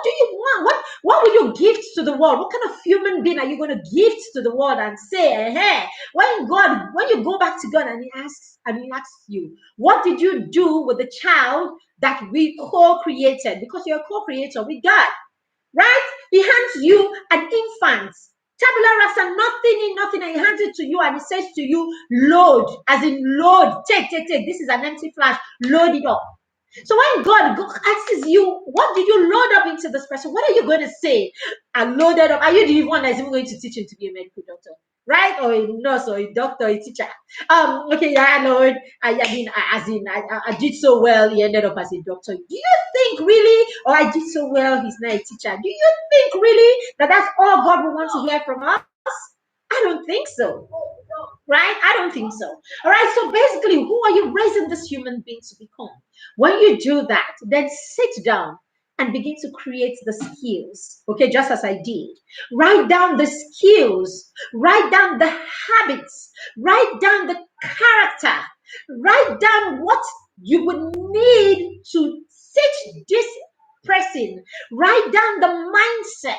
A: do you want? What will you gift to the world? What kind of human being are you going to gift to the world and say, hey, when you go back to God and he asks you, what did you do with the child that we co-created? Because you're a co-creator with God, right? He hands you an infant, tabula rasa, nothing, and he hands it to you and he says to you, load, as in load, take. This is an empty flash, load it up. So when God asks you, what did you load up into this person? What are you going to say? I loaded up. Are you the one that's even going to teach him to be a medical doctor? Right? Or a nurse or a doctor, or a teacher? Okay, yeah, Lord. I did so well, he ended up as a doctor. Do you think really, or I did so well, he's not a teacher? Do you think really that that's all God will want to hear from us? I don't think so. Right? I don't think so. All right. So basically, who are you raising this human being to become? When you do that, then sit down and begin to create the skills. Okay, just as I did. Write down the skills, write down the habits, write down the character, write down what you would need to teach this person, write down the mindset,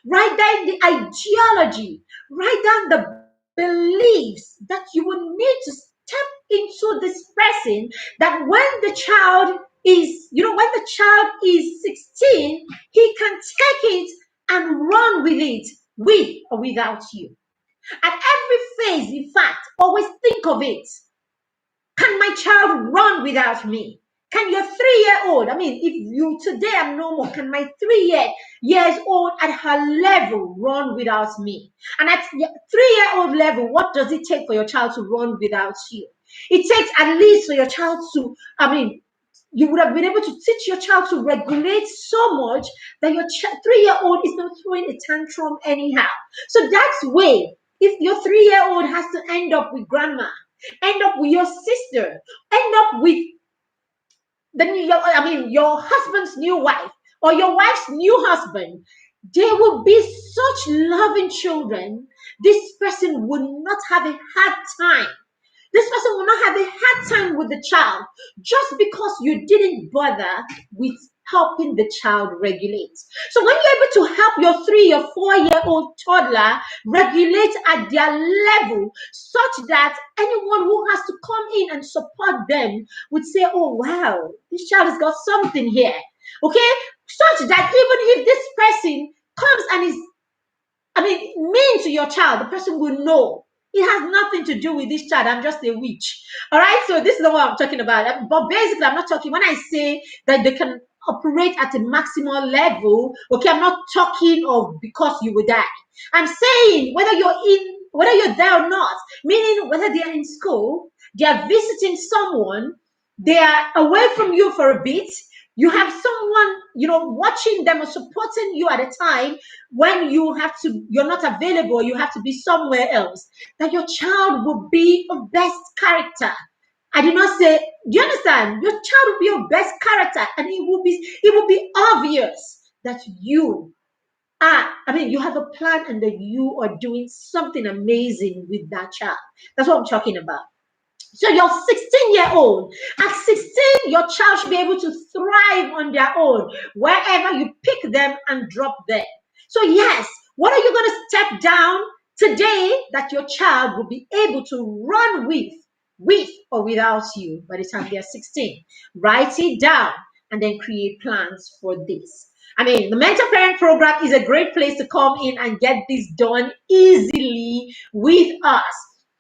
A: write down the ideology, write down the beliefs that you would need to step into this person, that when the child is, when the child is 16, he can take it and run with it, with or without you. At every phase, in fact, always think of it. Can my child run without me? Can your 3-year-old, I mean, if you today I'm no more, can my 3 years old at her level run without me? And at 3-year-old level, what does it take for your child to run without you? It takes at least for your child to, you would have been able to teach your child to regulate so much that your 3-year-old is not throwing a tantrum anyhow. So that's way, if your 3-year-old has to end up with grandma, end up with your sister, end up with your husband's new wife or your wife's new husband, they will be such loving children. This person will not have a hard time. This person will not have a hard time with the child just because you didn't bother with helping the child regulate. So when you're able to help your 3 or 4-year-old toddler regulate at their level, such that anyone who has to come in and support them would say, oh wow, this child has got something here. Okay? Such that even if this person comes and is mean to your child, the person will know it has nothing to do with this child. I'm just a witch. All right. So this is the one I'm talking about. But basically, I'm not talking, when I say that they can operate at a maximal level, okay, I'm not talking of because you will die. I'm saying whether you're there or not, meaning whether they are in school, they are visiting someone, they are away from you for a bit, you have someone, watching them or supporting you at a time when you're not available, you have to be somewhere else, that your child will be of best character. I did not say, do you understand? Your child will be your best character, and it will be obvious that you have a plan and that you are doing something amazing with that child. That's what I'm talking about. So your 16-year-old, at 16, your child should be able to thrive on their own wherever you pick them and drop them. So yes, what are you going to step down today that your child will be able to run with or without you by the time they're 16? Write it down and then create plans for this. I mean, the mentor parent program is a great place to come in and get this done easily with us.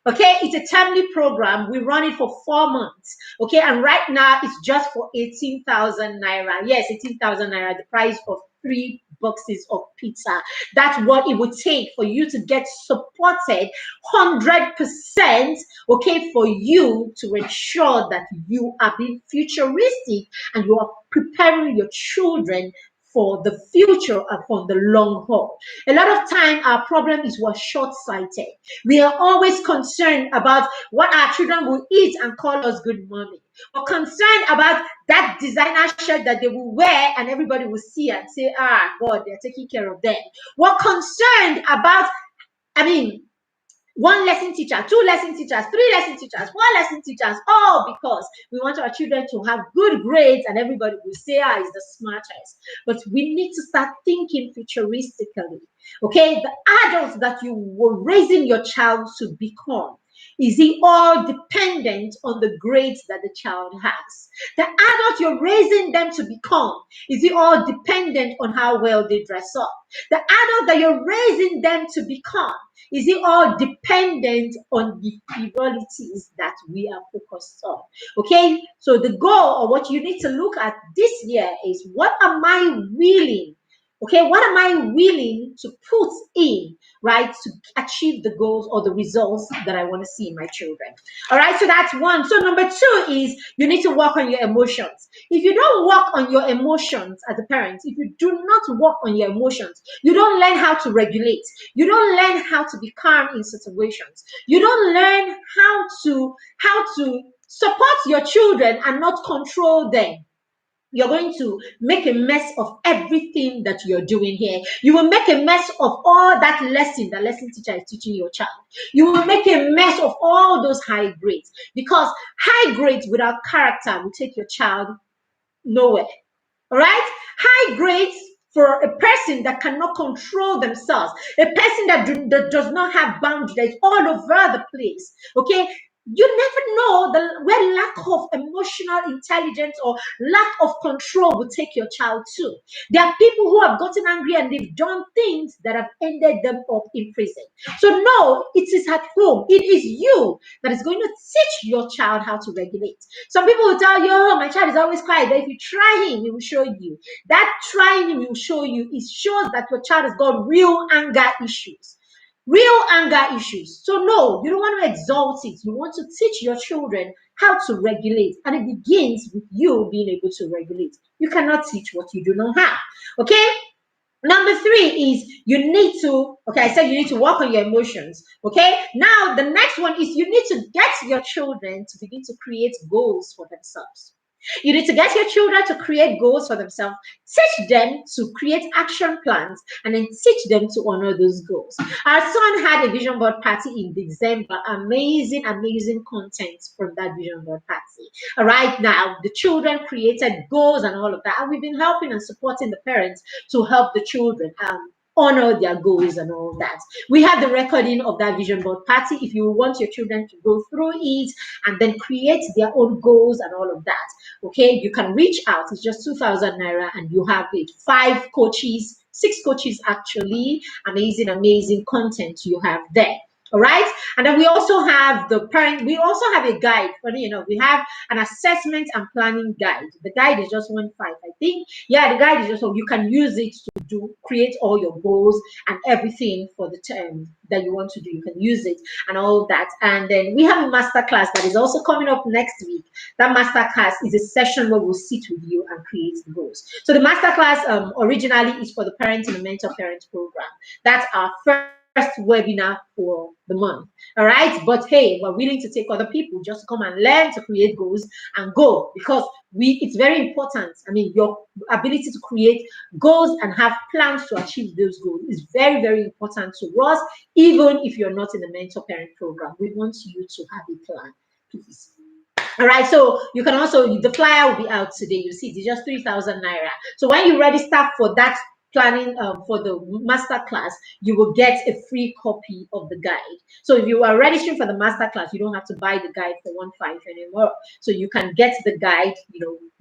A: Okay, it's a timely program. We run it for 4 months. Okay, and right now it's just for 18,000 naira. Yes, 18,000 naira, the price of 3 boxes of pizza. That's what it would take for you to get supported 100%. Okay, for you to ensure that you are being futuristic and you are preparing your children for the future and for the long haul. A lot of time, our problem is we're short-sighted. We are always concerned about what our children will eat and call us good mommy. We're concerned about that designer shirt that they will wear and everybody will see and say, ah, God, they're taking care of them. We're concerned about, I mean, 1 lesson teacher, 2 lesson teachers, 3 lesson teachers, 4 lesson teachers, all because we want our children to have good grades and everybody will say, ah, is the smartest. But we need to start thinking futuristically. Okay, the adults that you were raising your child to become, is he all dependent on the grades that the child has? The adult you're raising them to become, is he all dependent on how well they dress up? The adult that you're raising them to become, is it all dependent on the frivolities that we are focused on? Okay, so the goal or what you need to look at this year is, what am I willing? Okay, what am I willing to put in, right, to achieve the goals or the results that I want to see in my children? All right, so that's one. So number two is you need to work on your emotions. If you don't work on your emotions as a parent, if you do not work on your emotions, you don't learn how to regulate. You don't learn how to be calm in situations. You don't learn how to support your children and not control them. You're going to make a mess of everything that you're doing here. You will make a mess of all that lesson the lesson teacher is teaching your child. You will make a mess of all those high grades, because high grades without character will take your child nowhere. All right? High grades for a person that cannot control themselves, a person that does not have boundaries, that is all over the place. Okay? You never know where lack of emotional intelligence or lack of control will take your child to. There are people who have gotten angry and they've done things that have ended them up in prison. So no, it is at home. It is you that is going to teach your child how to regulate. Some people will tell you, oh, my child is always quiet. But if you try him, he will show you. That trying him will show you. It shows that your child has got real anger issues. Real anger issues. So no, you don't want to exalt it. You want to teach your children how to regulate. And it begins with you being able to regulate. You cannot teach what you do not have. Okay? Number three is you need to, okay, I said you need to work on your emotions. Okay? Now, the next one is you need to get your children to begin to create goals for themselves. You need to get your children to create goals for themselves, teach them to create action plans, and then teach them to honor those goals. Our son had a vision board party in December. Amazing, amazing content from that vision board party. Right now, the children created goals and all of that, and we've been helping and supporting the parents to help the children honor their goals and all that. We have the recording of that vision board party if you want your children to go through it and then create their own goals and all of that. Okay, you can reach out. It's just 2,000 naira and you have it. 5 coaches, 6 coaches actually. Amazing, amazing content you have there. All right. And then we also have the parent, we also have a guide. Funny enough, we have an assessment and planning guide. The guide is just 1.5, I think. Yeah, the guide is just so you can use it to create all your goals and everything for the term that you want to do. You can use it and all that. And then we have a master class that is also coming up next week. That master class is a session where we'll sit with you and create the goals. So the master class originally is for the parent and the mentor parent program. That's our first webinar for the month. All right, but hey, we're willing to take other people just to come and learn to create goals and go, because it's very important. I mean, your ability to create goals and have plans to achieve those goals is very, very important to us. Even if you're not in the mentor parent program, we want you to have a plan. please. All right, so you can also, the flyer will be out today. You see, it's just 3,000 naira. So when you register for that planning for the master class, you will get a free copy of the guide. So if you are registering for the master class, you don't have to buy the guide for 1,500 anymore. So you can get the guide,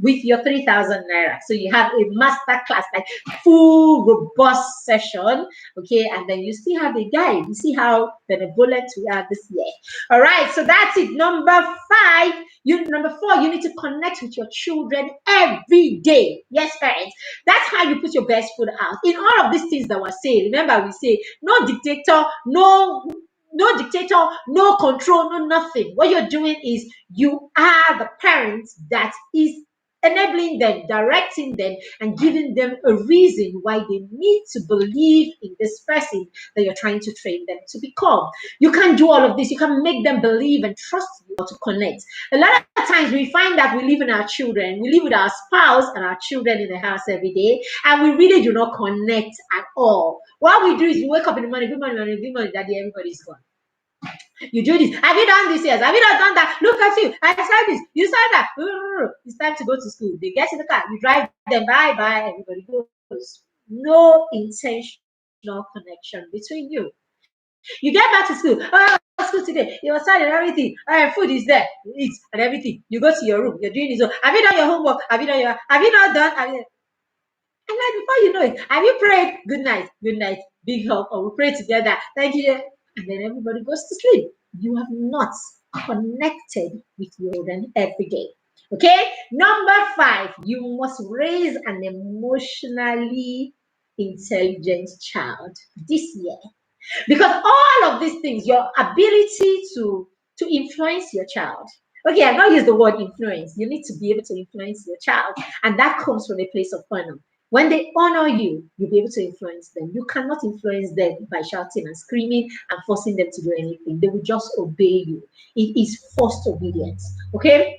A: with your 3,000 naira. So you have a master class, like full robust session, okay, and then you still have a guide. You see how benevolent we are this year. All right, so that's it. Number 4, you need to connect with your children every day. Yes, parents. That's how you put your best foot out. In all of these things that we're saying, remember we say no dictator, no control, no nothing. What you're doing is you are the parents that is enabling them, directing them, and giving them a reason why they need to believe in this person that you're trying to train them to become. You can't do all of this. You can make them believe and trust you to connect. A lot of times we find that we live in our children, we live with our spouse and our children in the house every day, and we really do not connect at all. What we do is we wake up in the morning, good morning, daddy, everybody's gone. You do this. Have you done this? Yes. Have you not done that? Look at you. I said this. You said that. It's time to go to school. They get in the car. You drive them. Bye bye. Everybody goes. No intentional connection between you. You get back to school. Oh, school today. You are and everything. Food is there. You eat and everything. You go to your room. You're doing this. Have you done your homework? Have you not done? And then before you know it, have you prayed? Good night. Good night. Big hug. Or we pray together. Thank you. And then everybody goes to sleep. You have not connected with your children every day. Okay? Number 5, you must raise an emotionally intelligent child this year. Because all of these things, your ability to influence your child. Okay, I've not used the word influence. You need to be able to influence your child. And that comes from a place of honor. When they honor you, you'll be able to influence them. You cannot influence them by shouting and screaming and forcing them to do anything. They will just obey you. It is forced obedience. Okay?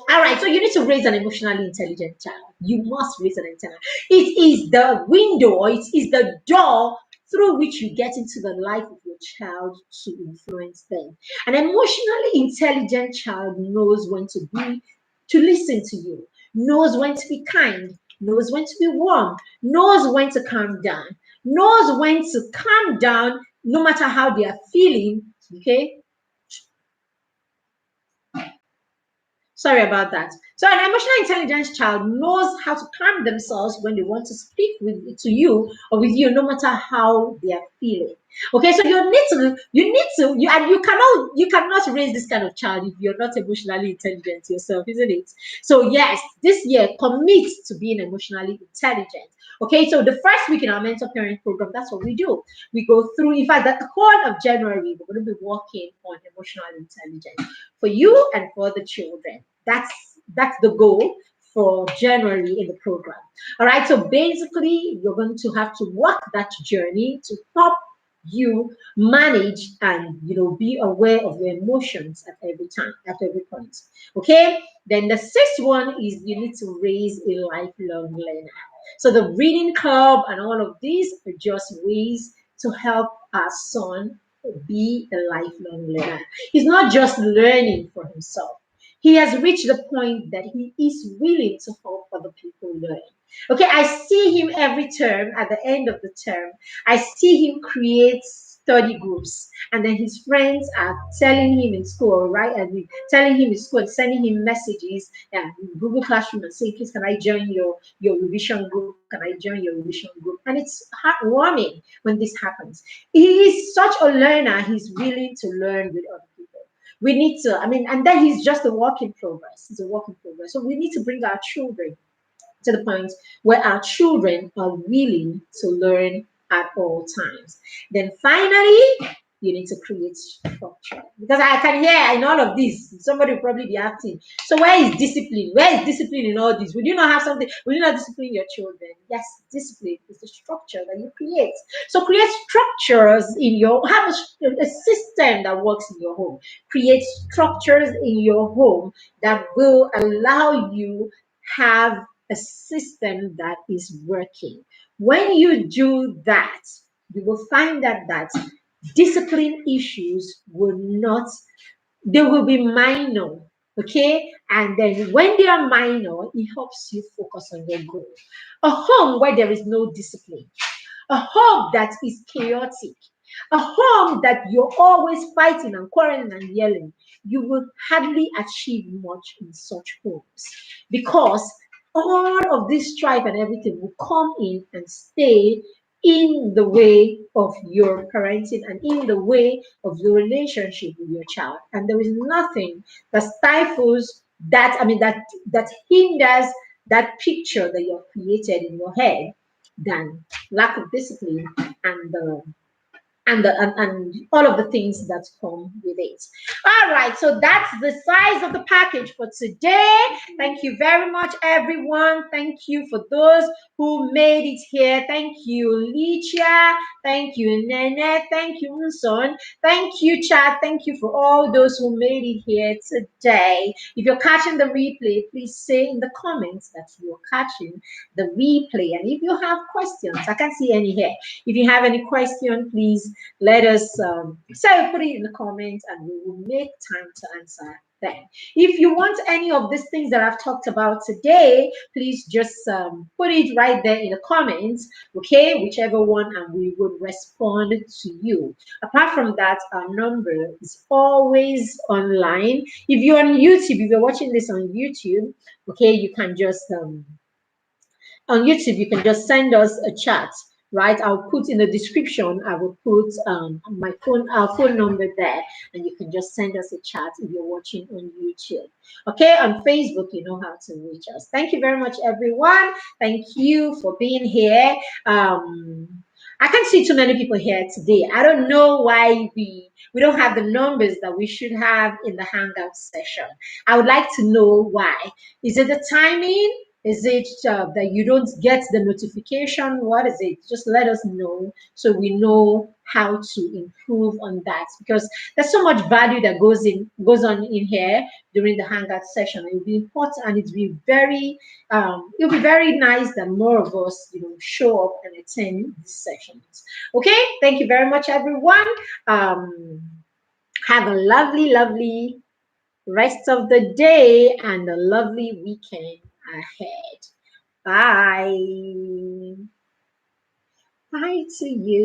A: All right, so you need to raise an emotionally intelligent child. You must raise an intelligent. It is the window, or it is the door through which you get into the life of your child to influence them. An emotionally intelligent child knows when to listen to you, knows when to be kind, knows when to be warm, knows when to calm down, knows when to calm down no matter how they are feeling, okay? Sorry about that. So an emotional intelligence child knows how to calm themselves when they want to speak to you or with you, no matter how they are feeling. Okay, so you cannot raise this kind of child if you're not emotionally intelligent yourself, isn't it? So yes, this year commit to being emotionally intelligent. Okay, so the first week in our mentor parent program, that's what we do. We go through, in fact, the whole of January, we're going to be working on emotional intelligence for you and for the children. That's the goal for January in the program. All right, so basically, you're going to have to walk that journey to help you manage and be aware of your emotions at every time, at every point. Okay, then the 6th one is you need to raise a lifelong learner. So the reading club and all of these are just ways to help our son be a lifelong learner. He's not just learning for himself. He has reached the point that he is willing to help other people learn. Okay, I see him every term. At the end of the term, I see him create study groups, and then his friends are telling him in school, right? And telling him in school and sending him messages and Google Classroom and saying, "Please, can I join your revision group? Can I join your revision group?" And it's heartwarming when this happens. He is such a learner. He's willing to learn with other people. We need to, and then he's just a work in progress. He's a work in progress. So we need to bring our children to the point where our children are willing to learn at all times. Then finally, you need to create structure. Because I can hear in all of this, somebody will probably be asking, so where is discipline? Where is discipline in all this? Would you not have something? Would you not discipline your children? Yes, discipline is the structure that you create. So create structures have a system that works in your home. Create structures in your home that will allow you have a system that is working. When you do that, you will find that discipline issues will not They will be minor. Okay, and then when they are minor, it helps you focus on your goal. A home where there is no discipline, a home that is chaotic, a home that you're always fighting and quarreling and yelling, you will hardly achieve much in such homes, because all of this strife and everything will come in and stay in the way of your parenting and in the way of your relationship with your child. And there is nothing that stifles that, that hinders that picture that you've created in your head than lack of discipline and and all of the things that come with it. All right, so that's the size of the package for today. Thank you very much, everyone. Thank you for those who made it here. Thank you, Licia. Thank you, Nene. Thank you, Unson. Thank you, Chad. Thank you for all those who made it here today. If you're catching the replay, please say in the comments that you're catching the replay. And if you have questions, I can't see any here. If you have any question, please let us put it in the comments and we will make time to answer them. If you want any of these things that I've talked about today, please just put it right there in the comments, okay, whichever one, and we would respond to you. Apart from that, our number is always online. If you're on YouTube, if you're watching this on YouTube, okay, you can just on YouTube, you can just send us a chat, right? I'll put in the description, I will put my phone, our phone number there, and you can just send us a chat if you're watching on YouTube. Okay, on Facebook, you know how to reach us. Thank you very much, everyone. Thank you for being here. I can't see too many people here today. I don't know why we don't have the numbers that we should have in the Hangout session. I would like to know why. Is it the timing? Is it that you don't get the notification? What is it? Just let us know so we know how to improve on that, because there's so much value that goes on in here during the Hangout session. It will be important, and it'll be very nice that more of us, show up and attend these sessions. Okay, thank you very much, everyone. Have a lovely, lovely rest of the day and a lovely weekend ahead. Bye. Bye to you.